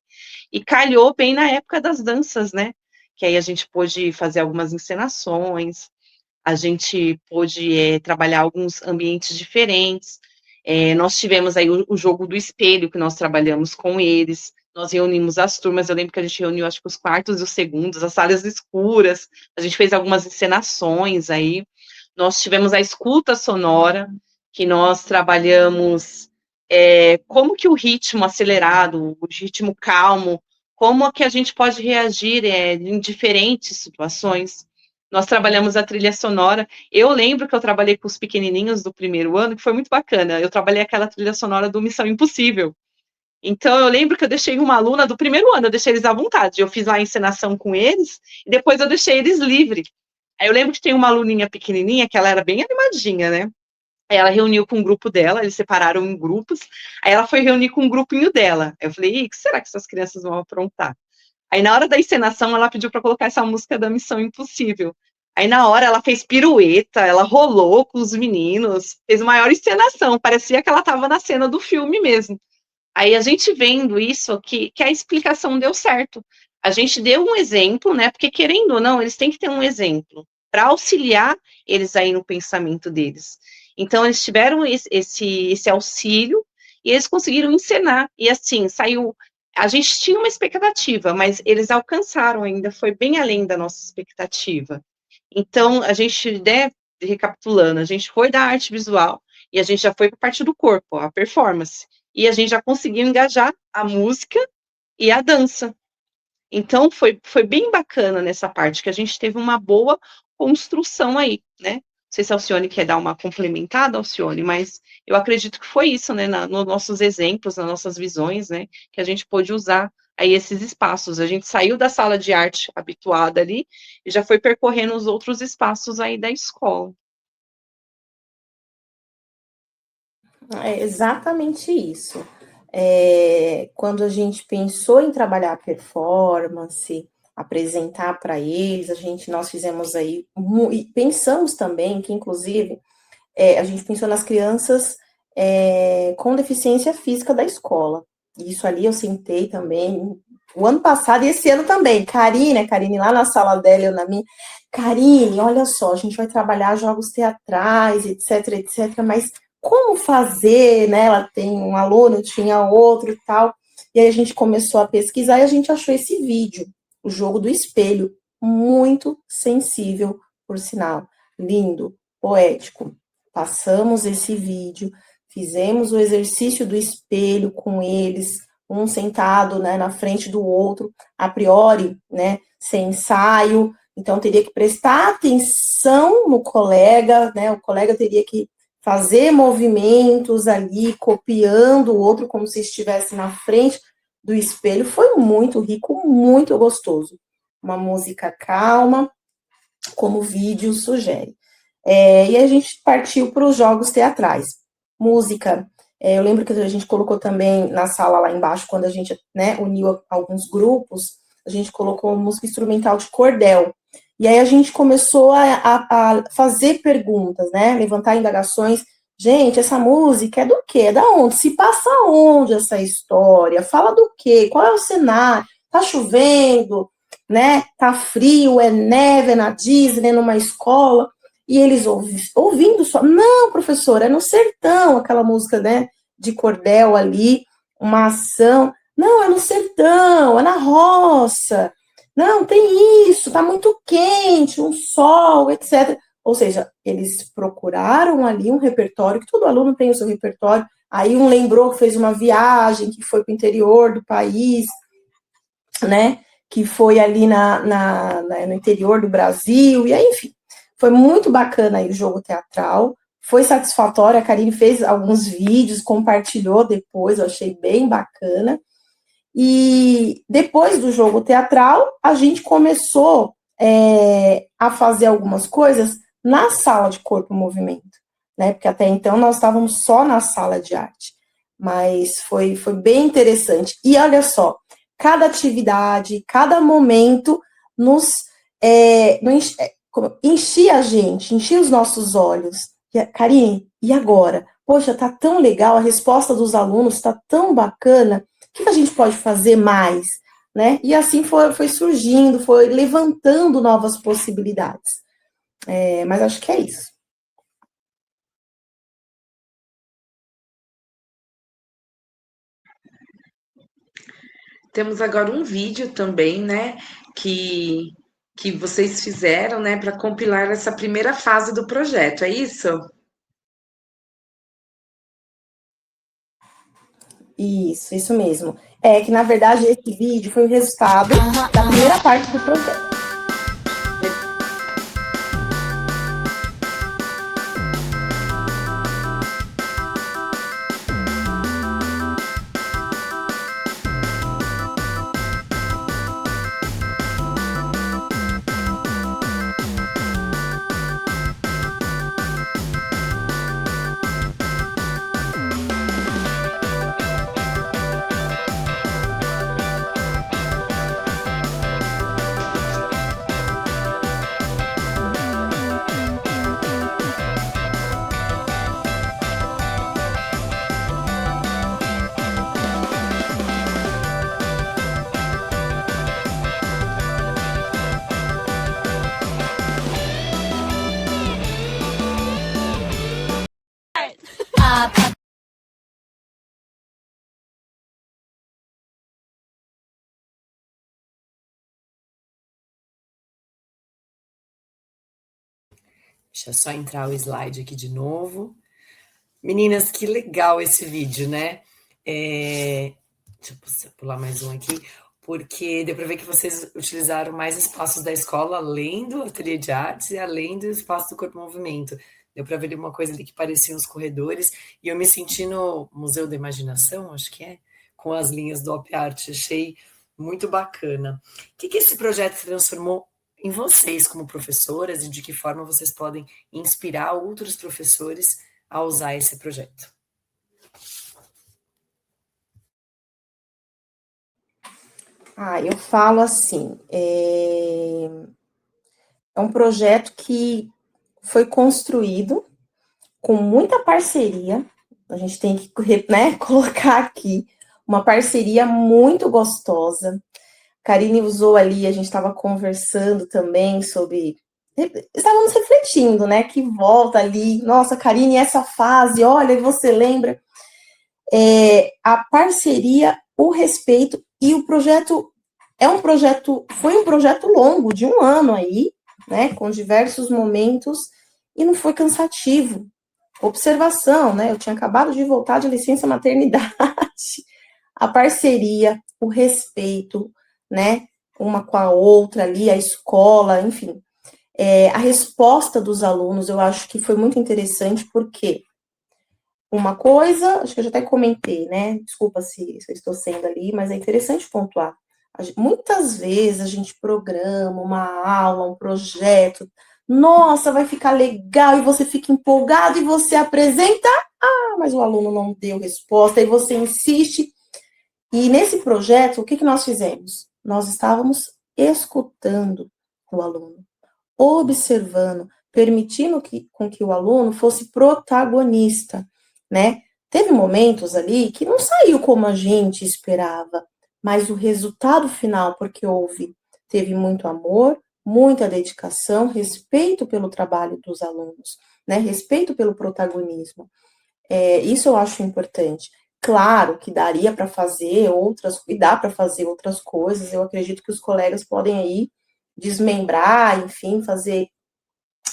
E calhou bem na época das danças, né? Que aí a gente pôde fazer algumas encenações, a gente pôde trabalhar alguns ambientes diferentes. Nós tivemos aí o jogo do espelho, que nós trabalhamos com eles. Nós reunimos as turmas, eu lembro que a gente reuniu, acho que os quartos e os segundos, as salas escuras, a gente fez algumas encenações aí. Nós tivemos a escuta sonora, que nós trabalhamos como que o ritmo acelerado, o ritmo calmo, como que a gente pode reagir em diferentes situações. Nós trabalhamos a trilha sonora. Eu lembro que eu trabalhei com os pequenininhos do 1º ano, que foi muito bacana. Eu trabalhei aquela trilha sonora do Missão Impossível. Então, eu lembro que eu deixei uma aluna do 1º ano, eu deixei eles à vontade. Eu fiz lá a encenação com eles, e depois eu deixei eles livres. Aí eu lembro que tem uma aluninha pequenininha, que ela era bem animadinha, né? Aí ela reuniu com um grupo dela, eles separaram em grupos. Aí ela foi reunir com um grupinho dela. Eu falei, o que será que essas crianças vão aprontar? Aí na hora da encenação, ela pediu para colocar essa música da Missão Impossível. Aí na hora ela fez pirueta, ela rolou com os meninos, fez maior encenação, parecia que ela estava na cena do filme mesmo. Aí a gente vendo isso, que a explicação deu certo. A gente deu um exemplo, né? Porque querendo ou não, eles têm que ter um exemplo para auxiliar eles aí no pensamento deles. Então eles tiveram esse auxílio e eles conseguiram encenar. E assim, saiu. A gente tinha uma expectativa, mas eles alcançaram ainda, foi bem além da nossa expectativa. Então, a gente, né, recapitulando, a gente foi da arte visual e a gente já foi para a parte do corpo, a performance. E a gente já conseguiu engajar a música e a dança. Então, foi bem bacana nessa parte, que a gente teve uma boa construção aí, né? Não sei se a Alcione quer dar uma complementada, Alcione, mas eu acredito que foi isso, né? Nos nossos exemplos, nas nossas visões, né? Que a gente pôde usar aí esses espaços. A gente saiu da sala de arte habituada ali e já foi percorrendo os outros espaços aí da escola. É exatamente isso. Quando a gente pensou em trabalhar a performance, apresentar para eles, nós fizemos aí, e pensamos também que, inclusive, a gente pensou nas crianças com deficiência física da escola. Isso ali eu sentei também, o ano passado e esse ano também. Karine, lá na sala dela, eu na minha. Karine, olha só, a gente vai trabalhar jogos teatrais, etc, etc, mas como fazer, né? Ela tem um aluno, tinha outro e tal. E aí a gente começou a pesquisar e a gente achou esse vídeo, o jogo do espelho, muito sensível, por sinal, lindo, poético. Passamos esse vídeo, fizemos o exercício do espelho com eles, um sentado, né, na frente do outro, a priori, né, sem ensaio, então teria que prestar atenção no colega, né, o colega teria que fazer movimentos ali, copiando o outro como se estivesse na frente do espelho. Foi muito rico, muito gostoso. Uma música calma, como o vídeo sugere. E a gente partiu para os jogos teatrais. Música, eu lembro que a gente colocou também na sala lá embaixo, quando a gente, né, uniu alguns grupos, a gente colocou música instrumental de cordel. E aí a gente começou a fazer perguntas, né? Levantar indagações. Gente, essa música é do quê? É da onde? Se passa onde essa história? Fala do quê? Qual é o cenário? Tá chovendo, né? Tá frio, é neve, é na Disney, numa escola. E eles ouvindo só. Não, professor, é no sertão, aquela música, né? De cordel ali, uma ação. Não, é no sertão, é na roça. Não, tem isso, tá muito quente, um sol, etc. Ou seja, eles procuraram ali um repertório, que todo aluno tem o seu repertório. Aí um lembrou que fez uma viagem, que foi para o interior do país, né? Que foi ali no interior do Brasil, e aí, enfim. Foi muito bacana aí o jogo teatral, foi satisfatório, a Karine fez alguns vídeos, compartilhou depois, eu achei bem bacana. E depois do jogo teatral, a gente começou a fazer algumas coisas na sala de corpo e movimento, né? Porque até então nós estávamos só na sala de arte. Mas foi bem interessante. E olha só, cada atividade, cada momento nos enchia a gente, enchia os nossos olhos. Karine, e agora? Poxa, tá tão legal, a resposta dos alunos tá tão bacana. O que a gente pode fazer mais, né? E assim foi surgindo, foi levantando novas possibilidades. Mas acho que é isso. Temos agora um vídeo também, né, que vocês fizeram, né, para compilar essa primeira fase do projeto, é isso? Isso mesmo. Que, na verdade, esse vídeo foi o resultado da primeira parte do projeto. Deixa eu só entrar o slide aqui de novo. Meninas, que legal esse vídeo, né? Deixa eu pular mais um aqui, porque deu para ver que vocês utilizaram mais espaços da escola, além do ateliê de artes e além do espaço do corpo movimento. Deu para ver uma coisa ali que pareciam os corredores, e eu me senti no Museu da Imaginação, acho que com as linhas do Op Art. Achei muito bacana. O que esse projeto transformou em vocês como professoras e de que forma vocês podem inspirar outros professores a usar esse projeto? Eu falo assim, é um projeto que foi construído com muita parceria, a gente tem que, né, colocar aqui, uma parceria muito gostosa, Karine usou ali, a gente estava conversando também sobre... Estávamos refletindo, né? Que volta ali, nossa, Karine, essa fase, olha, você lembra? A parceria, o respeito e o projeto foi um projeto longo, de 1 ano aí, né? Com diversos momentos, e não foi cansativo. Observação, né? Eu tinha acabado de voltar de licença maternidade. A parceria, o respeito, né? Uma com a outra ali, a escola, enfim. A resposta dos alunos, eu acho que foi muito interessante, porque uma coisa, acho que eu já até comentei, né? Desculpa se eu estou sendo ali, mas é interessante pontuar. Muitas vezes a gente programa uma aula, um projeto, nossa, vai ficar legal, e você fica empolgado, e você apresenta, mas o aluno não deu resposta, e você insiste. E nesse projeto, o que nós fizemos? Nós estávamos escutando o aluno, observando, permitindo com que o aluno fosse protagonista, né? Teve momentos ali que não saiu como a gente esperava, mas o resultado final, porque teve muito amor, muita dedicação, respeito pelo trabalho dos alunos, né? Respeito pelo protagonismo. Isso eu acho importante. Claro que daria para fazer e dá para fazer outras coisas, eu acredito que os colegas podem aí desmembrar, enfim, fazer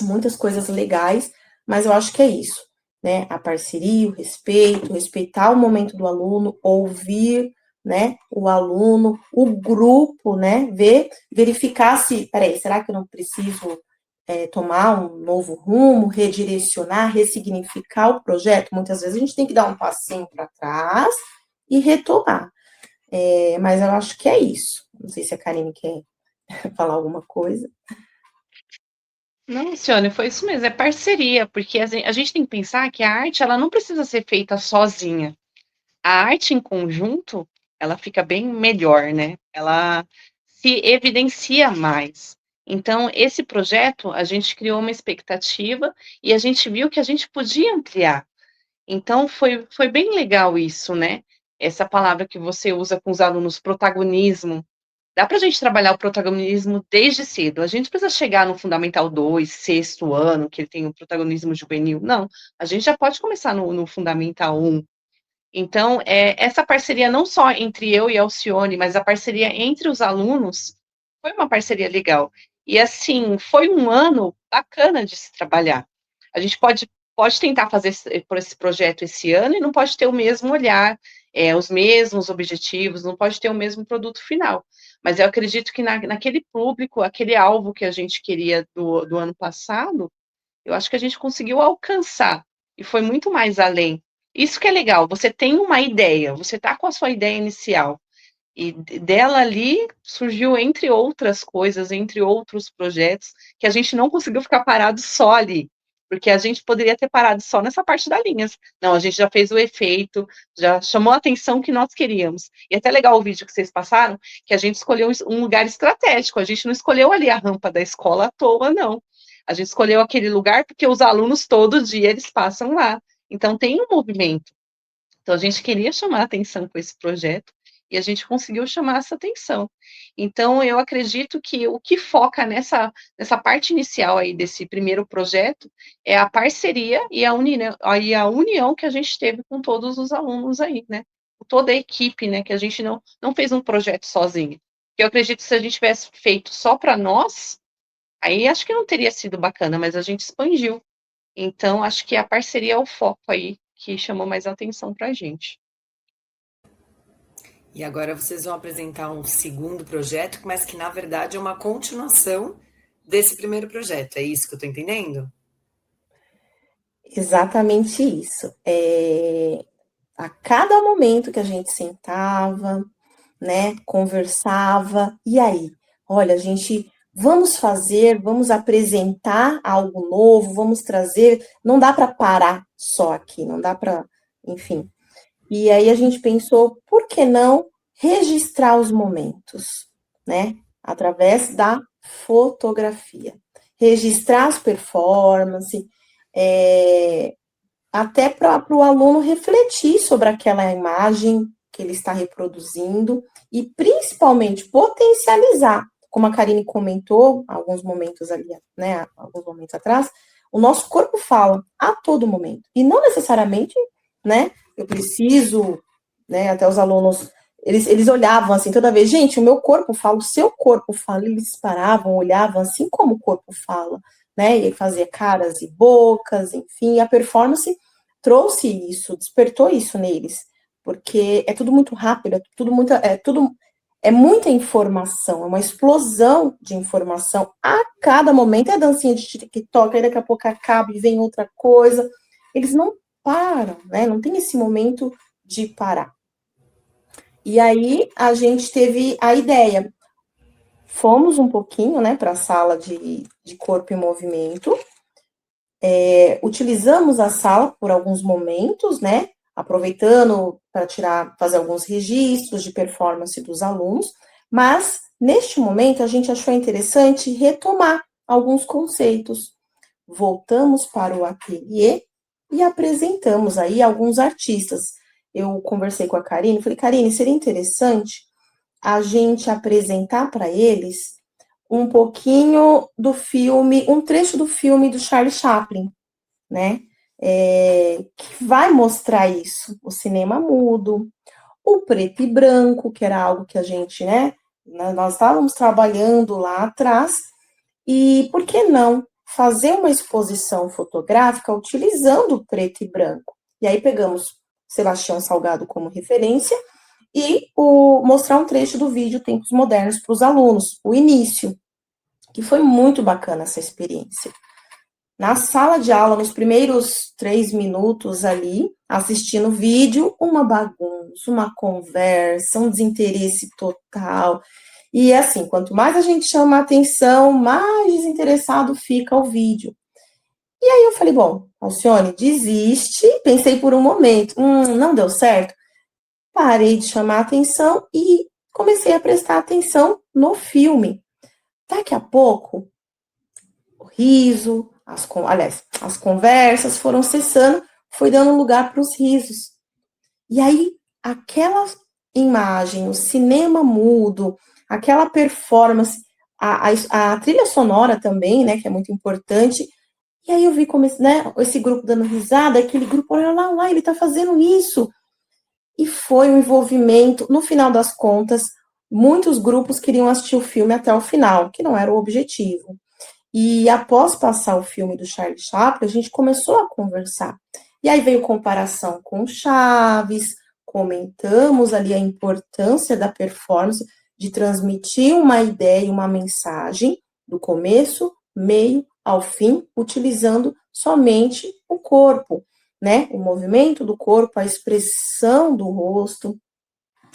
muitas coisas legais, mas eu acho que é isso, né? A parceria, o respeito, respeitar o momento do aluno, ouvir, né, o aluno, o grupo, né, verificar se, peraí, será que eu não preciso tomar um novo rumo, redirecionar, ressignificar o projeto? Muitas vezes a gente tem que dar um passinho para trás e retomar. Mas eu acho que é isso. Não sei se a Karine quer falar alguma coisa. Não, Luciane, foi isso mesmo, é parceria, porque a gente tem que pensar que a arte, ela não precisa ser feita sozinha. A arte em conjunto, ela fica bem melhor, né? Ela se evidencia mais. Então, esse projeto, a gente criou uma expectativa e a gente viu que a gente podia ampliar. Então, foi bem legal isso, né? Essa palavra que você usa com os alunos, protagonismo. Dá para a gente trabalhar o protagonismo desde cedo. A gente precisa chegar no Fundamental 2, sexto ano, que ele tem o protagonismo juvenil. Não, a gente já pode começar no Fundamental 1. Então, essa parceria não só entre eu e a Alcione, mas a parceria entre os alunos, foi uma parceria legal. E, assim, foi um ano bacana de se trabalhar. A gente pode tentar fazer por esse projeto esse ano e não pode ter o mesmo olhar, os mesmos objetivos, não pode ter o mesmo produto final. Mas eu acredito que naquele público, aquele alvo que a gente queria do ano passado, eu acho que a gente conseguiu alcançar. E foi muito mais além. Isso que é legal, você tem uma ideia, você está com a sua ideia inicial, e dela ali surgiu, entre outras coisas, entre outros projetos, que a gente não conseguiu ficar parado só ali, porque a gente poderia ter parado só nessa parte das linhas. Não, a gente já fez o efeito, já chamou a atenção que nós queríamos. E é até legal o vídeo que vocês passaram, que a gente escolheu um lugar estratégico, a gente não escolheu ali a rampa da escola à toa, não. A gente escolheu aquele lugar porque os alunos todo dia eles passam lá. Então tem um movimento. Então a gente queria chamar a atenção com esse projeto e a gente conseguiu chamar essa atenção. Então eu acredito que o que foca nessa parte inicial aí desse primeiro projeto é a parceria e a união que a gente teve com todos os alunos aí, né? Com toda a equipe, né? Que a gente não fez um projeto sozinho. Eu acredito que se a gente tivesse feito só para nós, aí acho que não teria sido bacana, mas a gente expandiu. Então, acho que a parceria é o foco aí que chamou mais atenção para a gente. E agora vocês vão apresentar um segundo projeto, mas que na verdade é uma continuação desse primeiro projeto. É isso que eu estou entendendo? Exatamente isso. A cada momento que a gente sentava, né, conversava, e aí? Olha, vamos apresentar algo novo, vamos trazer, não dá para parar só aqui, não dá para, enfim. E aí a gente pensou, por que não registrar os momentos, né, através da fotografia. Registrar as performances, até para o aluno refletir sobre aquela imagem, que ele está reproduzindo e, principalmente, potencializar, como a Karine comentou, alguns momentos ali, né, alguns momentos atrás, o nosso corpo fala a todo momento. E não necessariamente, né, eu preciso, né, até os alunos, eles olhavam assim toda vez, gente, o meu corpo fala, o seu corpo fala, eles paravam, olhavam assim como o corpo fala, né, e fazia caras e bocas, enfim, e a performance trouxe isso, despertou isso neles, porque é tudo muito rápido, é muita informação, é uma explosão de informação a cada momento, é dancinha de TikTok, aí daqui a pouco acaba e vem outra coisa, eles não param, né, não tem esse momento de parar. E aí a gente teve a ideia, fomos um pouquinho, né, para a sala de corpo e movimento, utilizamos a sala por alguns momentos, né, aproveitando para fazer alguns registros de performance dos alunos, mas neste momento a gente achou interessante retomar alguns conceitos. Voltamos para o ateliê e apresentamos aí alguns artistas. Eu conversei com a Karine, falei, Karine, seria interessante a gente apresentar para eles um pouquinho do filme, um trecho do filme do Charlie Chaplin, né? Que vai mostrar isso, o cinema mudo, o preto e branco, que era algo que a gente, né? Nós estávamos trabalhando lá atrás, e por que não fazer uma exposição fotográfica utilizando o preto e branco? E aí pegamos Sebastião Salgado como referência e mostrar um trecho do vídeo Tempos Modernos para os alunos, o início, que foi muito bacana essa experiência. Na sala de aula, nos primeiros 3 minutos ali, assistindo o vídeo, uma bagunça, uma conversa, um desinteresse total. E assim, quanto mais a gente chama a atenção, mais desinteressado fica o vídeo. E aí eu falei, bom, Alcione, desiste. Pensei por um momento, não deu certo. Parei de chamar a atenção e comecei a prestar atenção no filme. Daqui a pouco, o riso, as conversas foram cessando, foi dando lugar para os risos. E aí, aquela imagem, o cinema mudo, aquela performance, a trilha sonora também, né, que é muito importante. E aí eu vi como esse grupo dando risada, aquele grupo, olha lá, ele tá fazendo isso. E foi um envolvimento, no final das contas, muitos grupos queriam assistir o filme até o final, que não era o objetivo. E após passar o filme do Charlie Chaplin, a gente começou a conversar. E aí veio comparação com Chaves, comentamos ali a importância da performance, de transmitir uma ideia e uma mensagem do começo, meio ao fim, utilizando somente o corpo, né? O movimento do corpo, a expressão do rosto.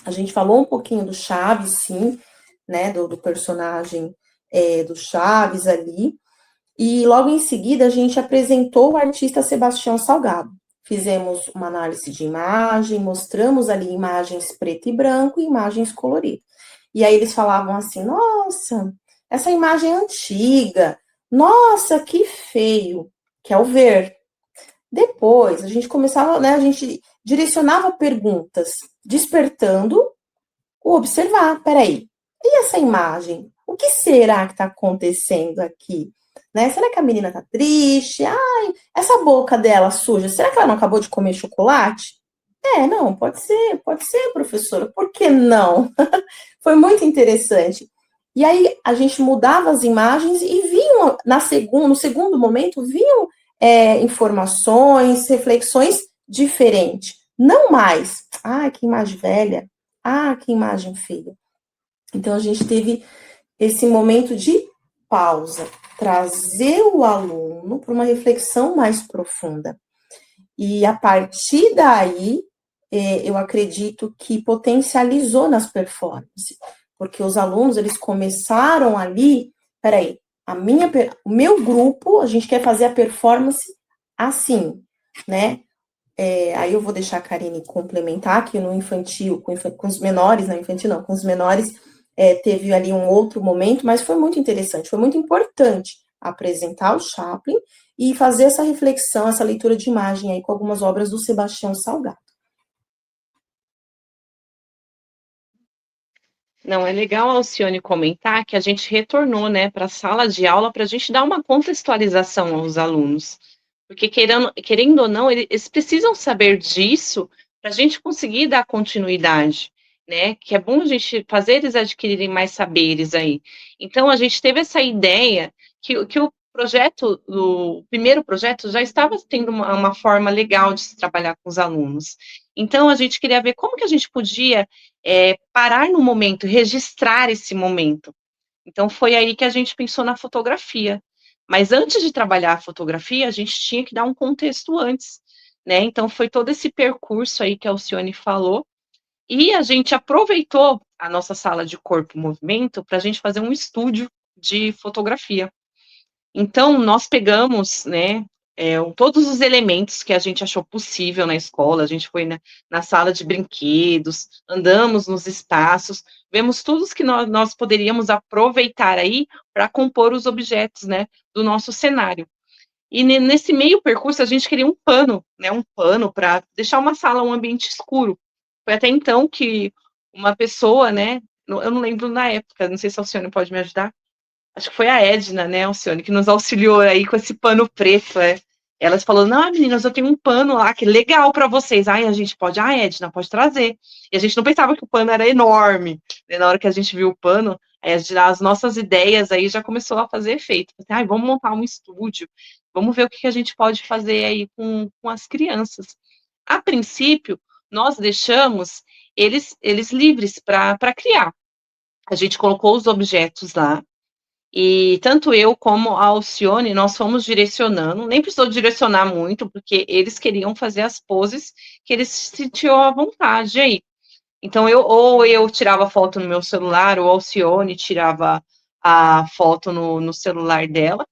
A gente falou um pouquinho do Chaves, sim, né? Do personagem do Chaves ali. E logo em seguida a gente apresentou o artista Sebastião Salgado. Fizemos uma análise de imagem, mostramos ali imagens preto e branco e imagens coloridas. E aí eles falavam assim, nossa, essa imagem é antiga, nossa, que feio, que é o ver. Depois, a gente começava, né, a gente direcionava perguntas, despertando o observar, peraí, e essa imagem? O que será que está acontecendo aqui? Né? Será que a menina tá triste? Ai, essa boca dela suja, será que ela não acabou de comer chocolate? Não, pode ser, professora, por que não? Foi muito interessante. E aí, a gente mudava as imagens e vinham, no segundo momento, vinham informações, reflexões diferentes. Não mais, que imagem velha, que imagem feia. Então, a gente teve esse momento de pausa, trazer o aluno para uma reflexão mais profunda. E a partir daí, eu acredito que potencializou nas performances, porque os alunos, eles começaram ali, peraí, o meu grupo, a gente quer fazer a performance assim, né? Aí eu vou deixar a Karine complementar, que no infantil, com os menores, não infantil não, com os menores, teve ali um outro momento, mas foi muito interessante, foi muito importante apresentar o Chaplin e fazer essa reflexão, essa leitura de imagem aí com algumas obras do Sebastião Salgado. Não, é legal a Alcione comentar que a gente retornou, né, para a sala de aula para a gente dar uma contextualização aos alunos. Porque querendo ou não, eles precisam saber disso para a gente conseguir dar continuidade, né? Que é bom a gente fazer eles adquirirem mais saberes aí. Então, a gente teve essa ideia que o projeto, o primeiro projeto, já estava tendo uma forma legal de se trabalhar com os alunos. Então, a gente queria ver como que a gente podia parar no momento, registrar esse momento. Então, foi aí que a gente pensou na fotografia. Mas antes de trabalhar a fotografia, a gente tinha que dar um contexto antes, né? Então, foi todo esse percurso aí que a Alcione falou. E a gente aproveitou a nossa sala de corpo e movimento para a gente fazer um estúdio de fotografia. Então, nós pegamos, né, todos os elementos que a gente achou possível na escola, a gente foi na sala de brinquedos, andamos nos espaços, vemos tudo que nós poderíamos aproveitar aí para compor os objetos, né, do nosso cenário. E nesse meio percurso, a gente queria um pano, né, um pano para deixar uma sala, um ambiente escuro. Foi até então que uma pessoa, né, eu não lembro na época, não sei se a Alcione pode me ajudar, acho que foi a Edna, né, Alcione, que nos auxiliou aí com esse pano preto, Elas falou, não, meninas, eu tenho um pano lá, que legal para vocês. Ai, a gente pode, Edna, pode trazer. E a gente não pensava que o pano era enorme. E na hora que a gente viu o pano, as nossas ideias aí já começou a fazer efeito. Ai, vamos montar um estúdio, vamos ver o que a gente pode fazer aí com as crianças. A princípio, nós deixamos eles livres para criar. A gente colocou os objetos lá, e tanto eu como a Alcione, nós fomos direcionando, nem precisou direcionar muito, porque eles queriam fazer as poses que eles se sentiam à vontade aí. Então, eu tirava foto no meu celular, ou a Alcione tirava a foto no celular dela,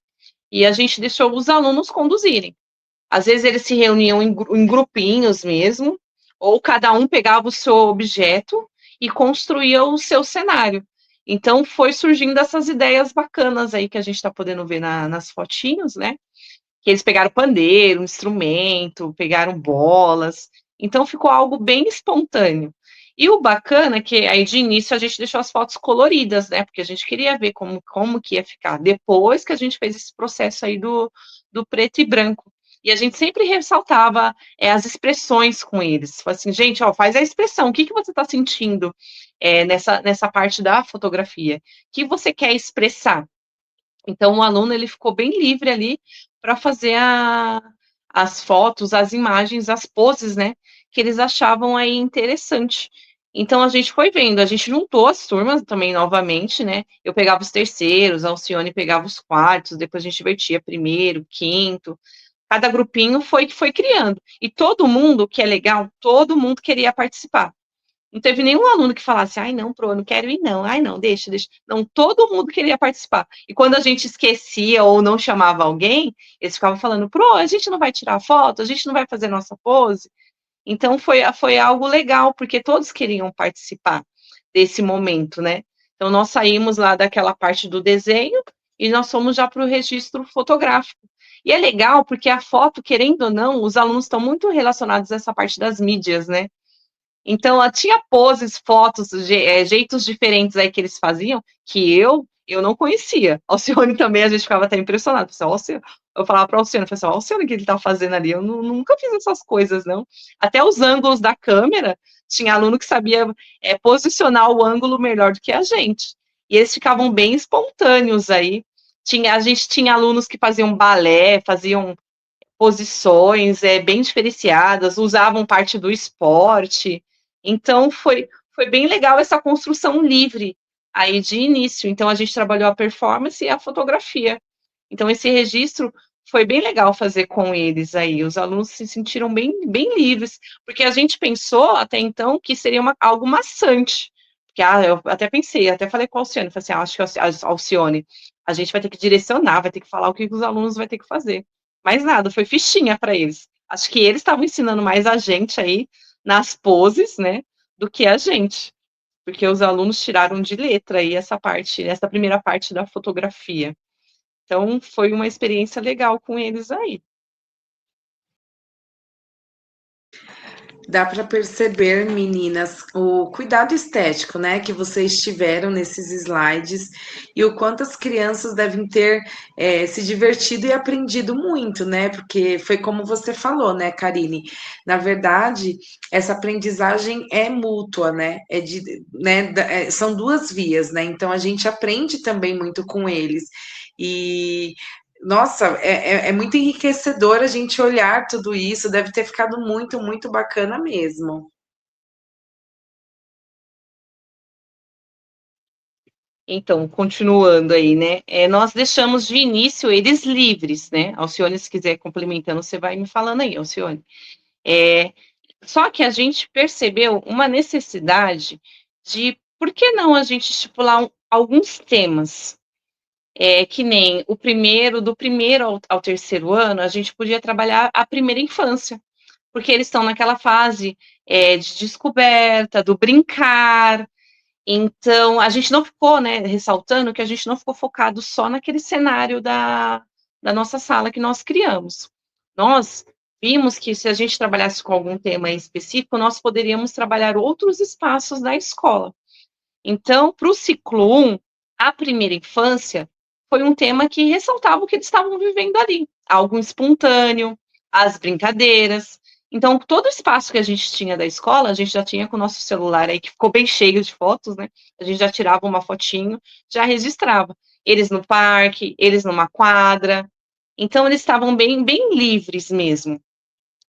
e a gente deixou os alunos conduzirem. Às vezes eles se reuniam em grupinhos mesmo, ou cada um pegava o seu objeto e construía o seu cenário. Então foi surgindo essas ideias bacanas aí que a gente está podendo ver nas fotinhos, né? Que eles pegaram pandeiro, instrumento, pegaram bolas. Então ficou algo bem espontâneo. E o bacana é que aí de início a gente deixou as fotos coloridas, né? Porque a gente queria ver como que ia ficar. Depois que a gente fez esse processo aí do preto e branco. E a gente sempre ressaltava as expressões com eles. Falei assim, gente, ó, faz a expressão. O que você está sentindo nessa parte da fotografia? O que você quer expressar? Então, o aluno ele ficou bem livre ali para fazer as fotos, as imagens, as poses, né, que eles achavam aí interessante. Então, a gente foi vendo, a gente juntou as turmas também novamente, né, eu pegava os terceiros, a Alcione pegava os quartos, depois a gente invertia primeiro, quinto, cada grupinho foi criando. E todo mundo, que é legal, todo mundo queria participar. Não teve nenhum aluno que falasse, ai não, pro, eu não quero ir não, ai não, deixa. Não, todo mundo queria participar. E quando a gente esquecia ou não chamava alguém, eles ficavam falando, pro, a gente não vai tirar foto, a gente não vai fazer nossa pose. Então foi algo legal, porque todos queriam participar desse momento, né? Então nós saímos lá daquela parte do desenho e nós fomos já para o registro fotográfico. E é legal porque a foto, querendo ou não, os alunos estão muito relacionados a essa parte das mídias, né? Então, tinha poses, fotos, jeitos diferentes aí que eles faziam, que eu não conhecia. Alcione também, a gente ficava até impressionado. Pessoal, eu falava para a Alcione, pessoal, Alcione, o que ele está fazendo ali? Eu nunca fiz essas coisas, não. Até os ângulos da câmera, tinha aluno que sabia posicionar o ângulo melhor do que a gente. E eles ficavam bem espontâneos aí. A gente tinha alunos que faziam balé, faziam posições bem diferenciadas, usavam parte do esporte. Então, foi bem legal essa construção livre aí de início. Então, a gente trabalhou a performance e a fotografia. Então, esse registro foi bem legal fazer com eles aí. Os alunos se sentiram bem, bem livres, porque a gente pensou até então que seria algo maçante. Porque, eu até pensei, até falei com a Alcione, falei assim, acho que a Alcione, a gente vai ter que direcionar, vai ter que falar o que os alunos vão ter que fazer. Mais nada, foi fichinha para eles. Acho que eles estavam ensinando mais a gente aí nas poses, né, do que a gente, porque os alunos tiraram de letra aí essa primeira parte da fotografia. Então, foi uma experiência legal com eles aí. Dá para perceber, meninas, o cuidado estético, né, que vocês tiveram nesses slides e o quanto as crianças devem ter se divertido e aprendido muito, né? Porque foi como você falou, né, Karine? Na verdade, essa aprendizagem é mútua, né? São duas vias, né? Então a gente aprende também muito com eles. E nossa, é muito enriquecedor a gente olhar tudo isso, deve ter ficado muito, muito bacana mesmo. Então, continuando aí, né? Nós deixamos de início eles livres, né? Alcione, se quiser complementando, você vai me falando aí, Alcione. Só que a gente percebeu uma necessidade de, por que não a gente estipular alguns temas? Que nem do primeiro ao terceiro ano, a gente podia trabalhar a primeira infância, porque eles estão naquela fase de descoberta, do brincar. Então, a gente não ficou, né, ressaltando que a gente não ficou focado só naquele cenário da nossa sala que nós criamos. Nós vimos que se a gente trabalhasse com algum tema específico, nós poderíamos trabalhar outros espaços da escola. Então, para o ciclo 1, a primeira infância foi um tema que ressaltava o que eles estavam vivendo ali, algo espontâneo, as brincadeiras. Então, todo o espaço que a gente tinha da escola, a gente já tinha com o nosso celular aí, que ficou bem cheio de fotos, né? A gente já tirava uma fotinho, já registrava. Eles no parque, eles numa quadra. Então, eles estavam bem, bem livres mesmo.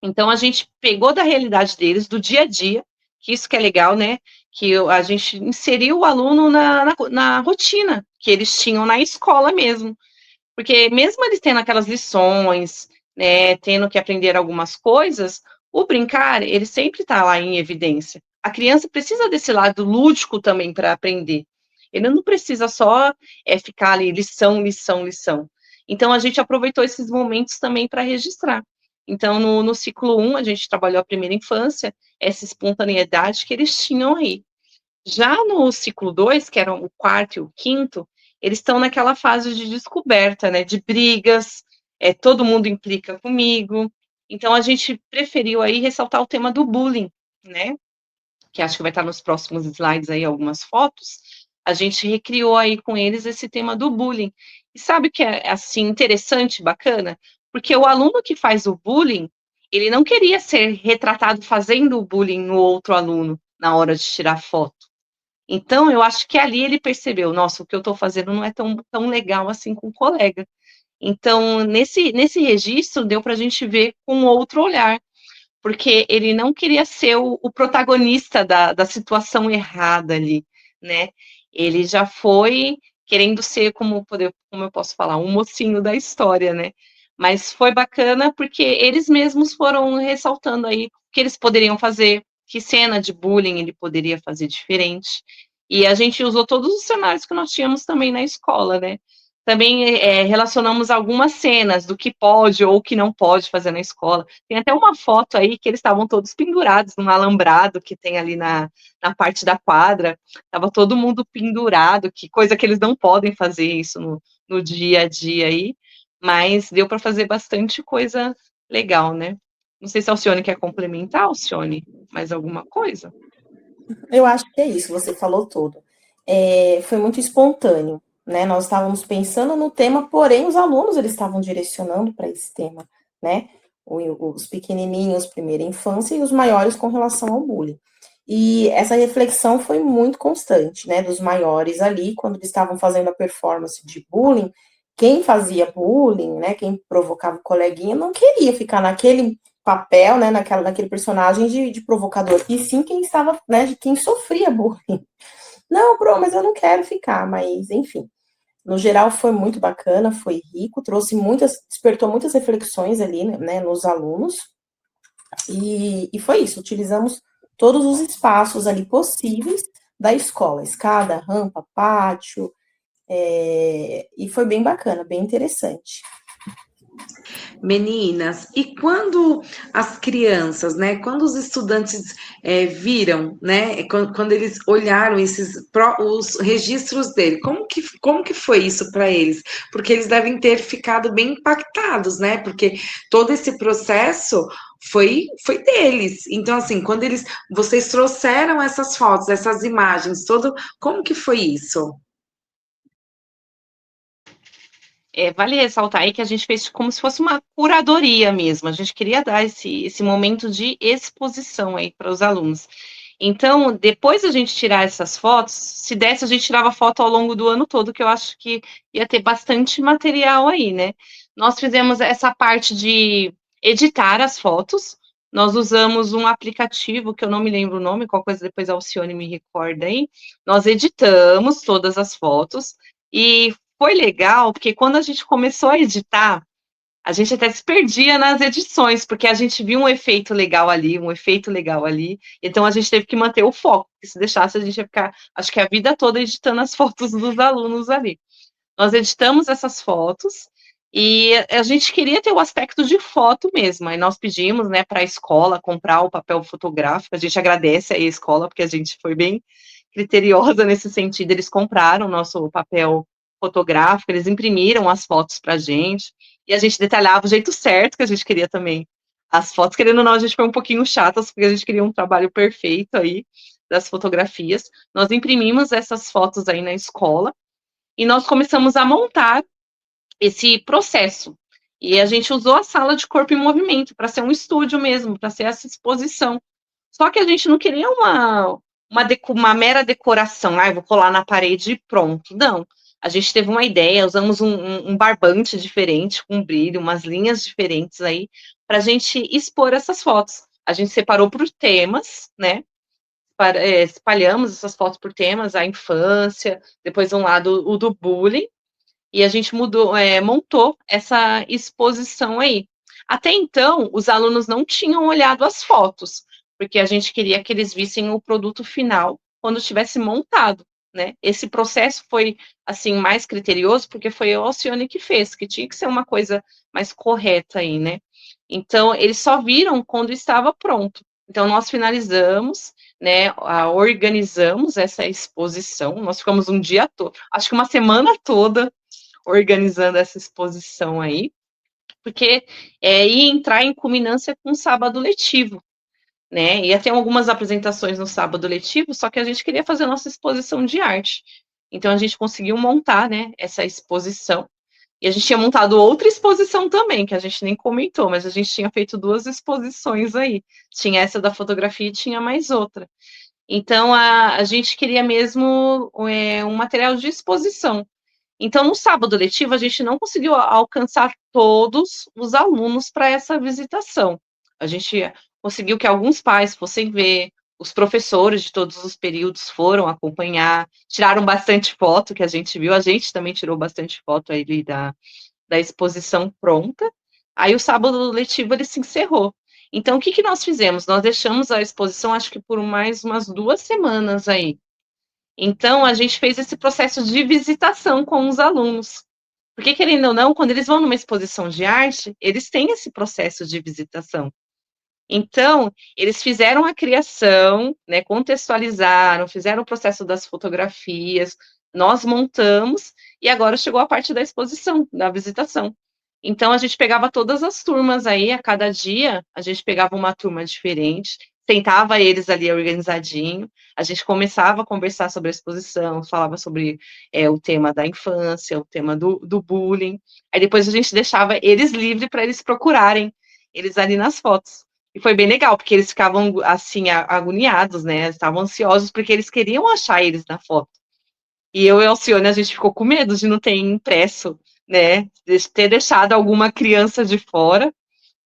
Então, a gente pegou da realidade deles, do dia a dia, que isso que é legal, né? Que a gente inseriu o aluno na rotina que eles tinham na escola mesmo. Porque mesmo eles tendo aquelas lições, né, tendo que aprender algumas coisas, o brincar, ele sempre está lá em evidência. A criança precisa desse lado lúdico também para aprender. Ele não precisa só ficar ali, lição, lição, lição. Então, a gente aproveitou esses momentos também para registrar. Então, no ciclo 1, a gente trabalhou a primeira infância, essa espontaneidade que eles tinham aí. Já no ciclo 2, que eram o quarto e o quinto, eles estão naquela fase de descoberta, né, de brigas, todo mundo implica comigo. Então, a gente preferiu aí ressaltar o tema do bullying, né, que acho que vai estar nos próximos slides aí algumas fotos. A gente recriou aí com eles esse tema do bullying. E sabe o que é, assim, interessante, bacana? Porque o aluno que faz o bullying, ele não queria ser retratado fazendo o bullying no outro aluno na hora de tirar foto. Então, eu acho que ali ele percebeu, nossa, o que eu estou fazendo não é tão legal assim com o colega. Então, nesse registro, deu para a gente ver com outro olhar, porque ele não queria ser o protagonista da situação errada ali, né? Ele já foi querendo ser, como eu posso falar, um mocinho da história, né? Mas foi bacana porque eles mesmos foram ressaltando aí o que eles poderiam fazer, que cena de bullying ele poderia fazer diferente. E a gente usou todos os cenários que nós tínhamos também na escola, né? Também relacionamos algumas cenas do que pode ou que não pode fazer na escola. Tem até uma foto aí que eles estavam todos pendurados num alambrado que tem ali na parte da quadra. Estava todo mundo pendurado, que coisa que eles não podem fazer isso no dia a dia aí, mas deu para fazer bastante coisa legal, né? Não sei se a Alcione quer complementar, Alcione, mais alguma coisa? Eu acho que é isso, você falou tudo. Foi muito espontâneo, né? Nós estávamos pensando no tema, porém os alunos eles estavam direcionando para esse tema, né? Os pequenininhos, primeira infância, e os maiores com relação ao bullying. E essa reflexão foi muito constante, né? Dos maiores ali, quando eles estavam fazendo a performance de bullying, quem fazia bullying, né? Quem provocava o coleguinha, não queria ficar naquele papel, né, naquele personagem de provocador, e sim quem estava, né, de quem sofria bullying. Não, mas eu não quero ficar, mas enfim. No geral foi muito bacana, foi rico, despertou muitas reflexões ali, né, nos alunos, e foi isso, utilizamos todos os espaços ali possíveis da escola, escada, rampa, pátio, e foi bem bacana, bem interessante. Meninas, e quando as crianças, né, quando os estudantes viram, né, quando eles olharam os registros dele, como que foi isso para eles? Porque eles devem ter ficado bem impactados, né, porque todo esse processo, foi deles. Então, assim, quando vocês trouxeram essas fotos, essas imagens, como que foi isso? Vale ressaltar aí que a gente fez como se fosse uma curadoria mesmo, a gente queria dar esse momento de exposição aí para os alunos. Então, depois da gente tirar essas fotos, se desse, a gente tirava foto ao longo do ano todo, que eu acho que ia ter bastante material aí, né? Nós fizemos essa parte de editar as fotos, nós usamos um aplicativo, que eu não me lembro o nome, qualquer coisa depois a Alcione me recorda aí, nós editamos todas as fotos, e foi legal, porque quando a gente começou a editar, a gente até se perdia nas edições, porque a gente viu um efeito legal ali, um efeito legal ali, então a gente teve que manter o foco, porque se deixasse a gente ia ficar, acho que a vida toda editando as fotos dos alunos ali. Nós editamos essas fotos, e a gente queria ter o aspecto de foto mesmo, aí nós pedimos, né, para a escola comprar o papel fotográfico, a gente agradece aí a escola, porque a gente foi bem criteriosa nesse sentido, eles compraram o nosso papel fotográfico, eles imprimiram as fotos para a gente, e a gente detalhava o jeito certo que a gente queria também. As fotos, querendo ou não, a gente foi um pouquinho chatas, porque a gente queria um trabalho perfeito aí das fotografias. Nós imprimimos essas fotos aí na escola, e nós começamos a montar esse processo. E a gente usou a sala de corpo em movimento para ser um estúdio mesmo, para ser essa exposição. Só que a gente não queria uma mera decoração, vou colar na parede e pronto. Não. A gente teve uma ideia, usamos um barbante diferente, com brilho, umas linhas diferentes aí, para a gente expor essas fotos. A gente separou por temas, né? Espalhamos essas fotos por temas, a infância, depois um lado o do bullying, e a gente montou essa exposição aí. Até então, os alunos não tinham olhado as fotos, porque a gente queria que eles vissem o produto final quando estivesse montado, né? Esse processo foi, assim, mais criterioso, porque foi a Alcione que fez, que tinha que ser uma coisa mais correta aí, né? Então, eles só viram quando estava pronto. Então, nós finalizamos, né, organizamos essa exposição, nós ficamos um dia todo, acho que uma semana toda, organizando essa exposição aí, porque ia entrar em culminância com o sábado letivo, né? Ia ter algumas apresentações no sábado letivo, só que a gente queria fazer a nossa exposição de arte. Então a gente conseguiu montar, né, essa exposição. E a gente tinha montado outra exposição também, que a gente nem comentou, mas a gente tinha feito 2 exposições aí. Tinha essa da fotografia e tinha mais outra. Então a gente queria mesmo um material de exposição. Então, no sábado letivo, a gente não conseguiu alcançar todos os alunos para essa visitação. A gente conseguiu que alguns pais fossem ver, os professores de todos os períodos foram acompanhar, tiraram bastante foto, que a gente viu, a gente também tirou bastante foto aí da exposição pronta. Aí o sábado letivo ele se encerrou. Então, o que, que nós fizemos? Nós deixamos a exposição, acho que por mais umas 2 semanas aí. Então, a gente fez esse processo de visitação com os alunos. Porque, querendo ou não, quando eles vão numa exposição de arte, eles têm esse processo de visitação. Então, eles fizeram a criação, né, contextualizaram, fizeram o processo das fotografias, nós montamos, e agora chegou a parte da exposição, da visitação. Então, a gente pegava todas as turmas aí, a cada dia, a gente pegava uma turma diferente, sentava eles ali organizadinho, a gente começava a conversar sobre a exposição, falava sobre o tema da infância, o tema do bullying, aí depois a gente deixava eles livres para eles procurarem eles ali nas fotos. E foi bem legal, porque eles ficavam, assim, agoniados, né, estavam ansiosos, porque eles queriam achar eles na foto. E eu e a Alcione, a gente ficou com medo de não ter impresso, né, de ter deixado alguma criança de fora,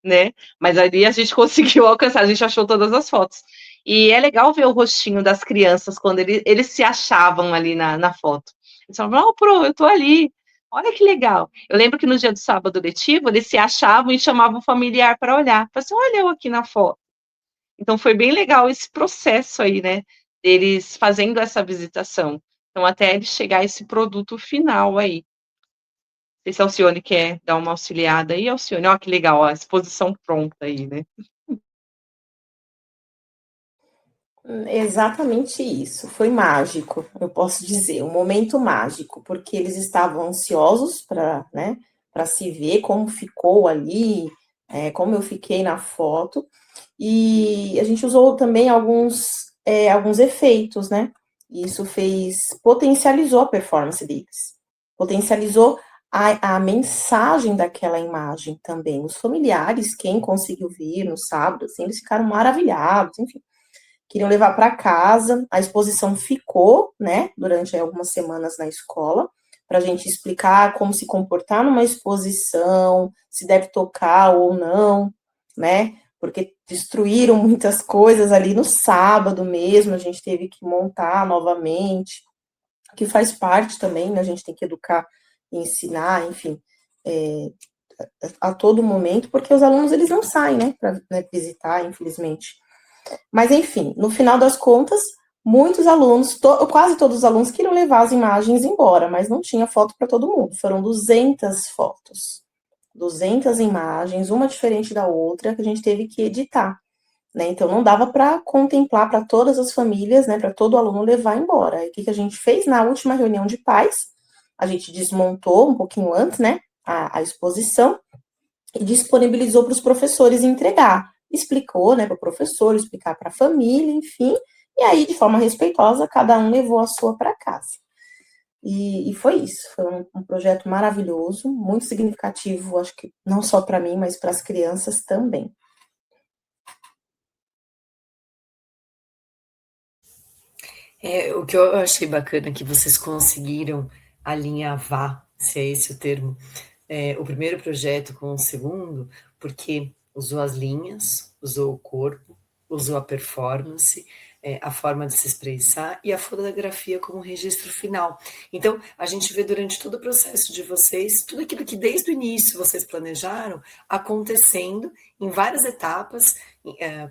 né, mas ali a gente conseguiu alcançar, a gente achou todas as fotos. E é legal ver o rostinho das crianças quando eles se achavam ali na foto. Eles falavam, oh, Pro, eu tô ali, olha que legal. Eu lembro que no dia do sábado letivo, eles se achavam e chamavam o familiar para olhar. Falavam assim, olha eu aqui na foto. Então foi bem legal esse processo aí, né, deles fazendo essa visitação. Então até ele chegar a esse produto final aí. Não sei se a Alcione quer dar uma auxiliada aí, Alcione, ó que legal, ó, a exposição pronta aí, né. Exatamente isso, foi mágico, eu posso dizer, um momento mágico, porque eles estavam ansiosos para, né, para se ver como ficou ali, como eu fiquei na foto, e a gente usou também alguns efeitos, né? Isso potencializou a performance deles, potencializou a mensagem daquela imagem também. Os familiares, quem conseguiu vir no sábado, assim, eles ficaram maravilhados, enfim, queriam levar para casa. A exposição ficou, né, durante algumas semanas na escola, para a gente explicar como se comportar numa exposição, se deve tocar ou não, né, porque destruíram muitas coisas ali no sábado mesmo, a gente teve que montar novamente, que faz parte também, né, a gente tem que educar e ensinar, enfim, a todo momento, porque os alunos, eles não saem, né, para visitar, infelizmente. Mas, enfim, no final das contas, muitos alunos, quase todos os alunos queriam levar as imagens embora, mas não tinha foto para todo mundo. Foram 200 fotos, 200 imagens, uma diferente da outra, que a gente teve que editar, né? Então, não dava para contemplar para todas as famílias, né, para todo aluno levar embora. Aí, o que a gente fez na última reunião de pais? A gente desmontou um pouquinho antes, né, a exposição, e disponibilizou para os professores entregar. Explicou, né, para o professor, explicar para a família, enfim, e aí, de forma respeitosa, cada um levou a sua para casa. E foi isso, foi um projeto maravilhoso, muito significativo, acho que não só para mim, mas para as crianças também. O que eu achei bacana é que vocês conseguiram alinhavar, se é esse o termo, o primeiro projeto com o segundo, porque usou as linhas, usou o corpo, usou a performance, a forma de se expressar e a fotografia como registro final. Então, a gente vê durante todo o processo de vocês, tudo aquilo que desde o início vocês planejaram, acontecendo em várias etapas,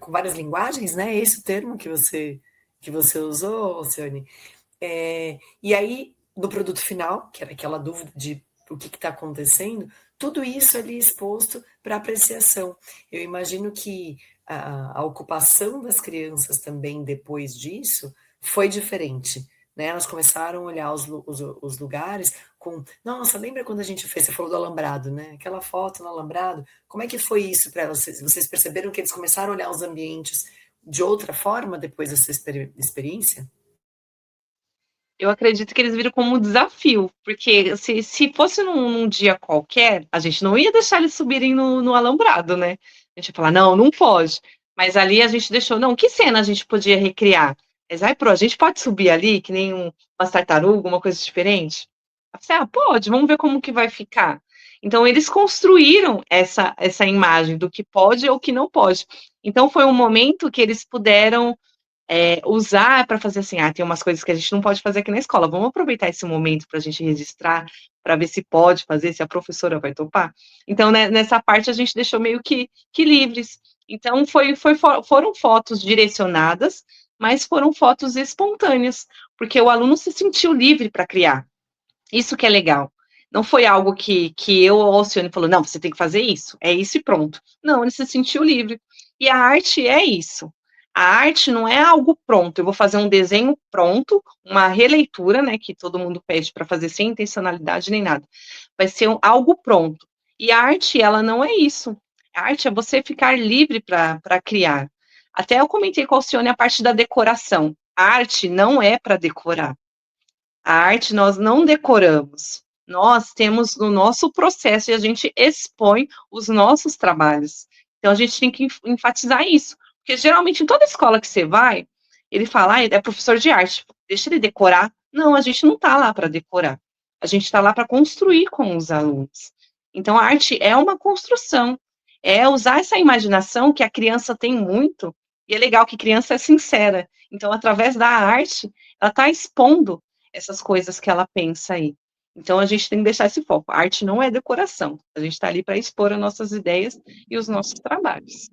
com várias linguagens, né? É esse o termo que você usou, Alcione? E aí, no produto final, que era aquela dúvida de o que está acontecendo, tudo isso ali exposto para apreciação. Eu imagino que a ocupação das crianças também depois disso foi diferente. Né? Elas começaram a olhar os lugares com, nossa, lembra quando a gente fez, você falou do alambrado, né? Aquela foto no alambrado, como é que foi isso para elas? Vocês perceberam que eles começaram a olhar os ambientes de outra forma depois dessa experiência? Eu acredito que eles viram como um desafio, porque se fosse num dia qualquer, a gente não ia deixar eles subirem no alambrado, né? A gente ia falar, não, não pode. Mas ali a gente deixou, não, que cena a gente podia recriar? Mas, a gente pode subir ali, que nem uma tartaruga, uma coisa diferente? Eu falei, pode, vamos ver como que vai ficar. Então, eles construíram essa imagem do que pode ou que não pode. Então, foi um momento que eles puderam usar para fazer assim, tem umas coisas que a gente não pode fazer aqui na escola, vamos aproveitar esse momento para a gente registrar, para ver se pode fazer, se a professora vai topar. Então, né, nessa parte a gente deixou meio que livres. Então, foram fotos direcionadas, mas foram fotos espontâneas, porque o aluno se sentiu livre para criar. Isso que é legal. Não foi algo que eu ou a Alcione falou, não, você tem que fazer isso, é isso e pronto. Não, ele se sentiu livre. E a arte é isso. A arte não é algo pronto, eu vou fazer um desenho pronto, uma releitura, né, que todo mundo pede para fazer sem intencionalidade nem nada. Vai ser algo pronto. E a arte, ela não é isso. A arte é você ficar livre para criar. Até eu comentei com a Alcione a parte da decoração. A arte não é para decorar. A arte nós não decoramos. Nós temos no nosso processo e a gente expõe os nossos trabalhos. Então a gente tem que enfatizar isso. Porque geralmente em toda escola que você vai, ele fala, é professor de arte, deixa ele decorar. Não, a gente não está lá para decorar. A gente está lá para construir com os alunos. Então a arte é uma construção. É usar essa imaginação que a criança tem muito, e é legal que criança é sincera. Então, através da arte, ela está expondo essas coisas que ela pensa aí. Então, a gente tem que deixar esse foco. A arte não é decoração. A gente está ali para expor as nossas ideias e os nossos trabalhos.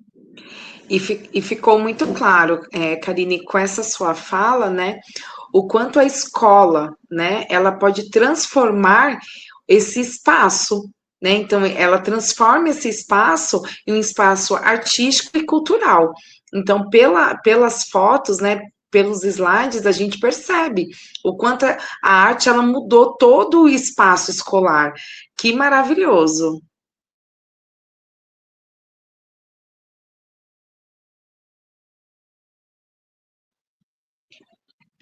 E ficou muito claro, Karine, com essa sua fala, né, o quanto a escola, né, ela pode transformar esse espaço, né, então ela transforma esse espaço em um espaço artístico e cultural. Então, pelas fotos, né, pelos slides, a gente percebe o quanto a arte, ela mudou todo o espaço escolar. Que maravilhoso!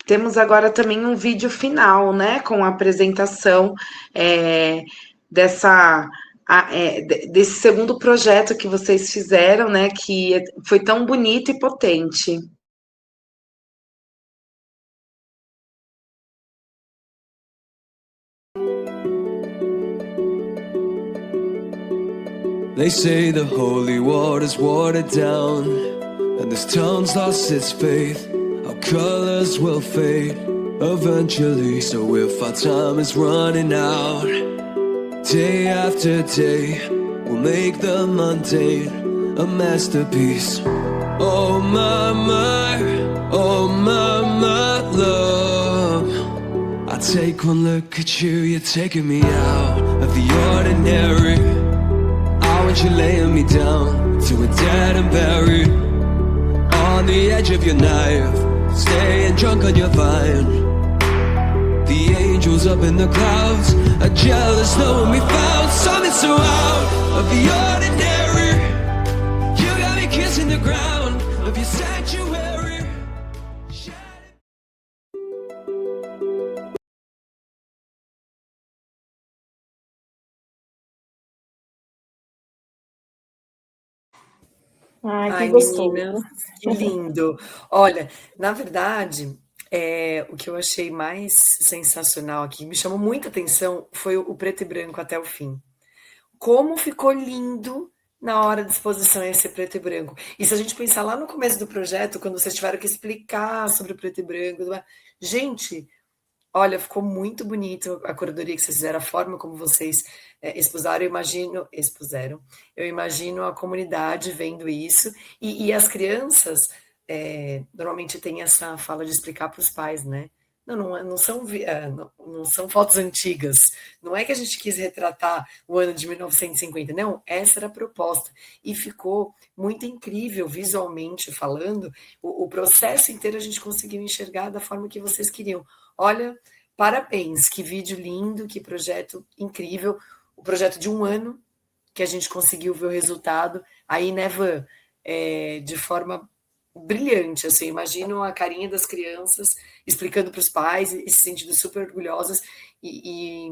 temos agora também um vídeo final, né, com a apresentação dessa desse segundo projeto que vocês fizeram, né, que foi tão bonito e potente. They say the holy water's watered down, and this town's lost its faith. Our colors will fade eventually. So if our time is running out, day after day, we'll make the mundane a masterpiece. Oh my, oh my love. I take one look at you, you're taking me out of the ordinary. I want you laying me down to a dead and buried on the edge of your knife, staying drunk on your vine. The angels up in the clouds are jealous knowing we found something so out of the ordinary. You got me kissing the ground of your sanctuary. Que gostoso. Meninas, que lindo. Olha, na verdade, o que eu achei mais sensacional aqui, me chamou muita atenção, foi o preto e branco até o fim. Como ficou lindo na hora da exposição esse preto e branco. E se a gente pensar lá no começo do projeto, quando vocês tiveram que explicar sobre o preto e branco, gente, olha, ficou muito bonito a curadoria que vocês fizeram, a forma como vocês expuseram, eu imagino a comunidade vendo isso, e as crianças normalmente têm essa fala de explicar para os pais, né? Não são fotos antigas, não é que a gente quis retratar o ano de 1950, não, essa era a proposta, e ficou muito incrível visualmente falando, o processo inteiro a gente conseguiu enxergar da forma que vocês queriam. Olha, parabéns, que vídeo lindo, que projeto incrível, o projeto de 1 ano, que a gente conseguiu ver o resultado, aí, né, Van, de forma brilhante, assim, imagino a carinha das crianças explicando para os pais e se sentindo super orgulhosas, e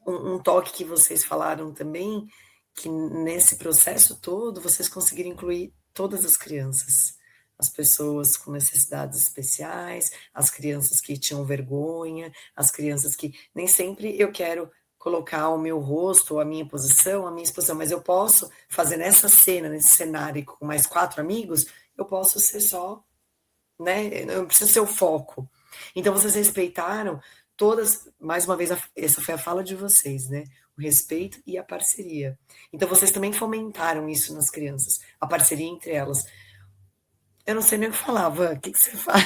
um toque que vocês falaram também, que nesse processo todo, vocês conseguiram incluir todas as crianças, as pessoas com necessidades especiais, as crianças que tinham vergonha, as crianças que nem sempre eu quero colocar o meu rosto, a minha posição, a minha exposição, mas eu posso fazer nessa cena, nesse cenário com mais 4 amigos, eu posso ser só, né? Eu não preciso ser o foco. Então vocês respeitaram todas, mais uma vez, essa foi a fala de vocês, né? O respeito e a parceria. Então vocês também fomentaram isso nas crianças, a parceria entre elas. Eu não sei nem o que falar, Van, o que você faz?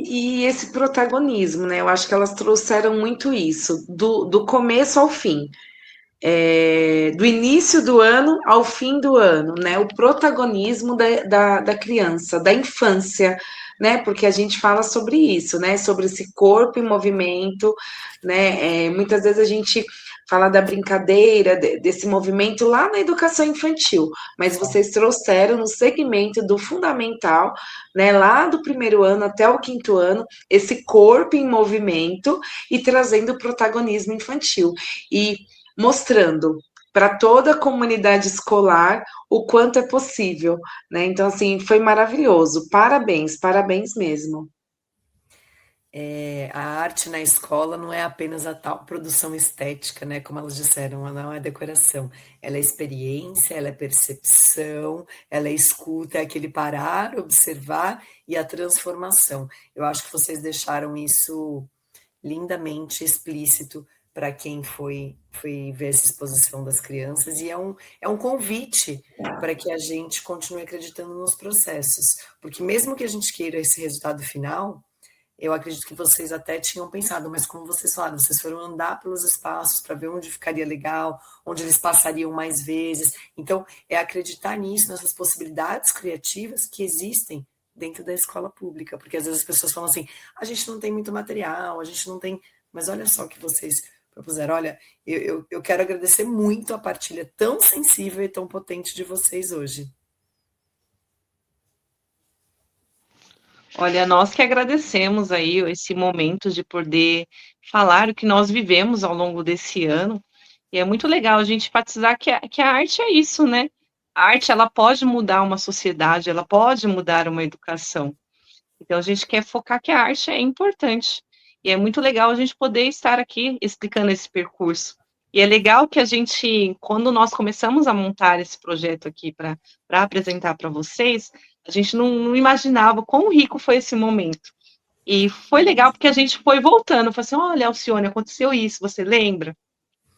E esse protagonismo, né? Eu acho que elas trouxeram muito isso, do começo ao fim. Do início do ano ao fim do ano, né? O protagonismo da criança, da infância, né? Porque a gente fala sobre isso, né? Sobre esse corpo em movimento, né? Muitas vezes a gente fala da brincadeira, desse movimento lá na educação infantil, mas vocês trouxeram no segmento do fundamental, né? Lá do 1º ano até o 5º ano, esse corpo em movimento e trazendo o protagonismo infantil. E mostrando para toda a comunidade escolar o quanto é possível, né? Então, assim, foi maravilhoso. Parabéns, parabéns mesmo. A arte na escola não é apenas a tal produção estética, né? Como elas disseram, ela não é decoração. Ela é experiência, ela é percepção, ela é escuta, é aquele parar, observar e a transformação. Eu acho que vocês deixaram isso lindamente explícito para quem foi ver essa exposição das crianças, e é um convite para que a gente continue acreditando nos processos, porque mesmo que a gente queira esse resultado final, eu acredito que vocês até tinham pensado, mas como vocês falaram, vocês foram andar pelos espaços para ver onde ficaria legal, onde eles passariam mais vezes, então é acreditar nisso, nessas possibilidades criativas que existem dentro da escola pública, porque às vezes as pessoas falam assim, a gente não tem muito material, a gente não tem, mas olha só o que vocês propuseram. Olha, eu quero agradecer muito a partilha tão sensível e tão potente de vocês hoje. Olha, nós que agradecemos aí esse momento de poder falar o que nós vivemos ao longo desse ano. E é muito legal a gente enfatizar que a arte é isso, né? A arte, ela pode mudar uma sociedade, ela pode mudar uma educação. Então, a gente quer focar que a arte é importante. E é muito legal a gente poder estar aqui explicando esse percurso. E é legal que a gente, quando nós começamos a montar esse projeto aqui para apresentar para vocês, a gente não imaginava quão rico foi esse momento. E foi legal porque a gente foi voltando, falou assim, olha, Alcione, aconteceu isso, você lembra?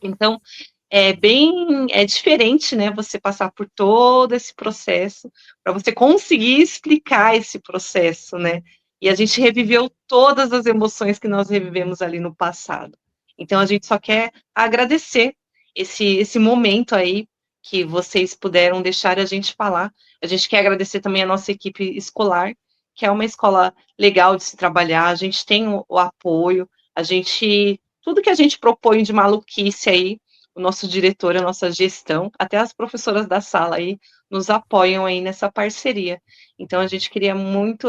Então, é diferente, né, você passar por todo esse processo, para você conseguir explicar esse processo, né? E a gente reviveu todas as emoções que nós revivemos ali no passado. Então, a gente só quer agradecer esse momento aí que vocês puderam deixar a gente falar. A gente quer agradecer também a nossa equipe escolar, que é uma escola legal de se trabalhar, a gente tem o apoio, tudo que a gente propõe de maluquice aí, o nosso diretor, a nossa gestão, até as professoras da sala aí nos apoiam aí nessa parceria. Então a gente queria muito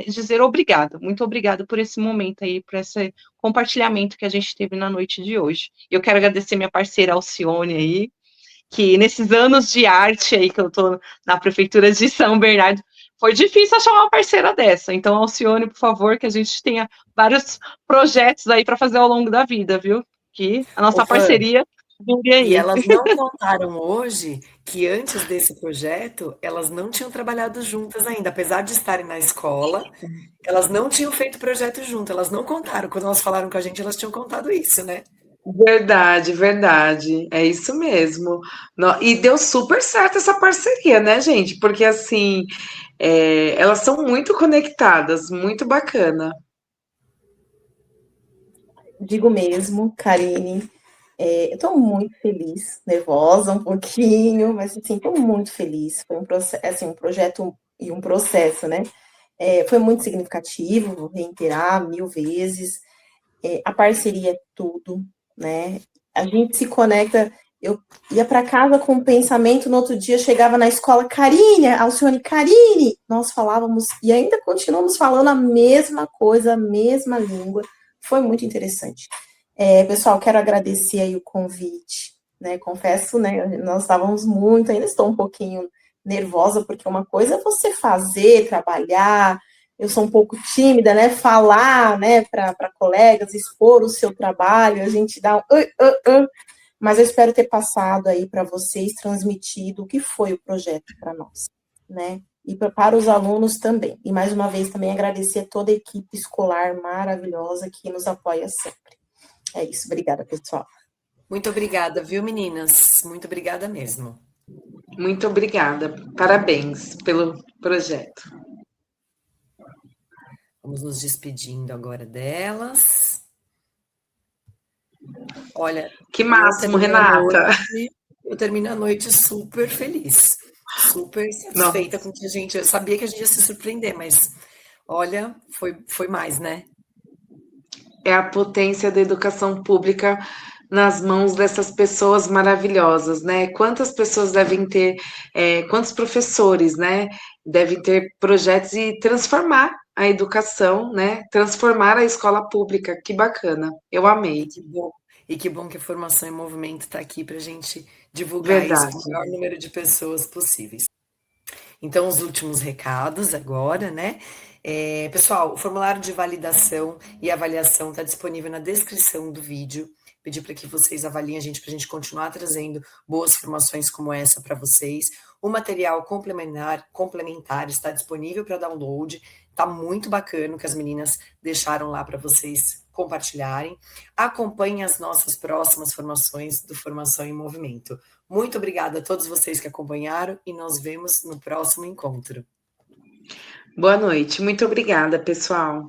dizer obrigado, muito obrigado por esse momento aí, por esse compartilhamento que a gente teve na noite de hoje. Eu quero agradecer minha parceira Alcione aí, que nesses anos de arte aí que eu estou na prefeitura de São Bernardo, foi difícil achar uma parceira dessa. Então, Alcione, por favor, que a gente tenha vários projetos aí para fazer ao longo da vida, viu? Que a nossa parceria vire aí. E elas não contaram hoje que antes desse projeto, elas não tinham trabalhado juntas ainda, apesar de estarem na escola, elas não tinham feito projeto junto, elas não contaram. Quando elas falaram com a gente, elas tinham contado isso, né? Verdade, verdade. É isso mesmo. E deu super certo essa parceria, né, gente? Porque assim, elas são muito conectadas, muito bacana. Digo mesmo, Karine. Eu estou muito feliz, nervosa um pouquinho, mas assim, estou muito feliz. Foi um processo, assim, um projeto e um processo, né? Foi muito significativo, vou reiterar 1000 vezes. A parceria é tudo, né? A gente se conecta. Eu ia para casa com um pensamento, no outro dia chegava na escola, Karine, Alcione, Karine, nós falávamos e ainda continuamos falando a mesma coisa, a mesma língua. Foi muito interessante. Pessoal, quero agradecer aí o convite, né? Confesso, né? Nós estávamos muito, ainda estou um pouquinho nervosa, porque uma coisa é você fazer, trabalhar. Eu sou um pouco tímida, né? Falar, né, para colegas, expor o seu trabalho, a gente dá mas eu espero ter passado aí para vocês, transmitido o que foi o projeto para nós, né? E para os alunos também. E mais uma vez também agradecer a toda a equipe escolar maravilhosa que nos apoia sempre. É isso, obrigada, pessoal. Muito obrigada, viu, meninas? Muito obrigada mesmo. Muito obrigada. Parabéns pelo projeto. Vamos nos despedindo agora delas. Olha, que máximo, Renata. Eu termino a noite super feliz, super satisfeita com que eu sabia que a gente ia se surpreender, mas olha, foi mais, né? É a potência da educação pública nas mãos dessas pessoas maravilhosas, né? Quantas pessoas devem ter, quantos professores, né? Devem ter projetos e transformar a educação, né? Transformar a escola pública. Que bacana, eu amei. Que bom. E que bom que a Formação em Movimento está aqui para a gente divulgar isso com o maior número de pessoas possíveis. Então, os últimos recados agora, né? Pessoal, o formulário de validação e avaliação está disponível na descrição do vídeo. Pedir para que vocês avaliem a gente para a gente continuar trazendo boas formações como essa para vocês. O material complementar está disponível para download. Está muito bacana o que as meninas deixaram lá para vocês compartilharem. Acompanhem as nossas próximas formações do Formação em Movimento. Muito obrigada a todos vocês que acompanharam e nos vemos no próximo encontro. Boa noite. Muito obrigada, pessoal.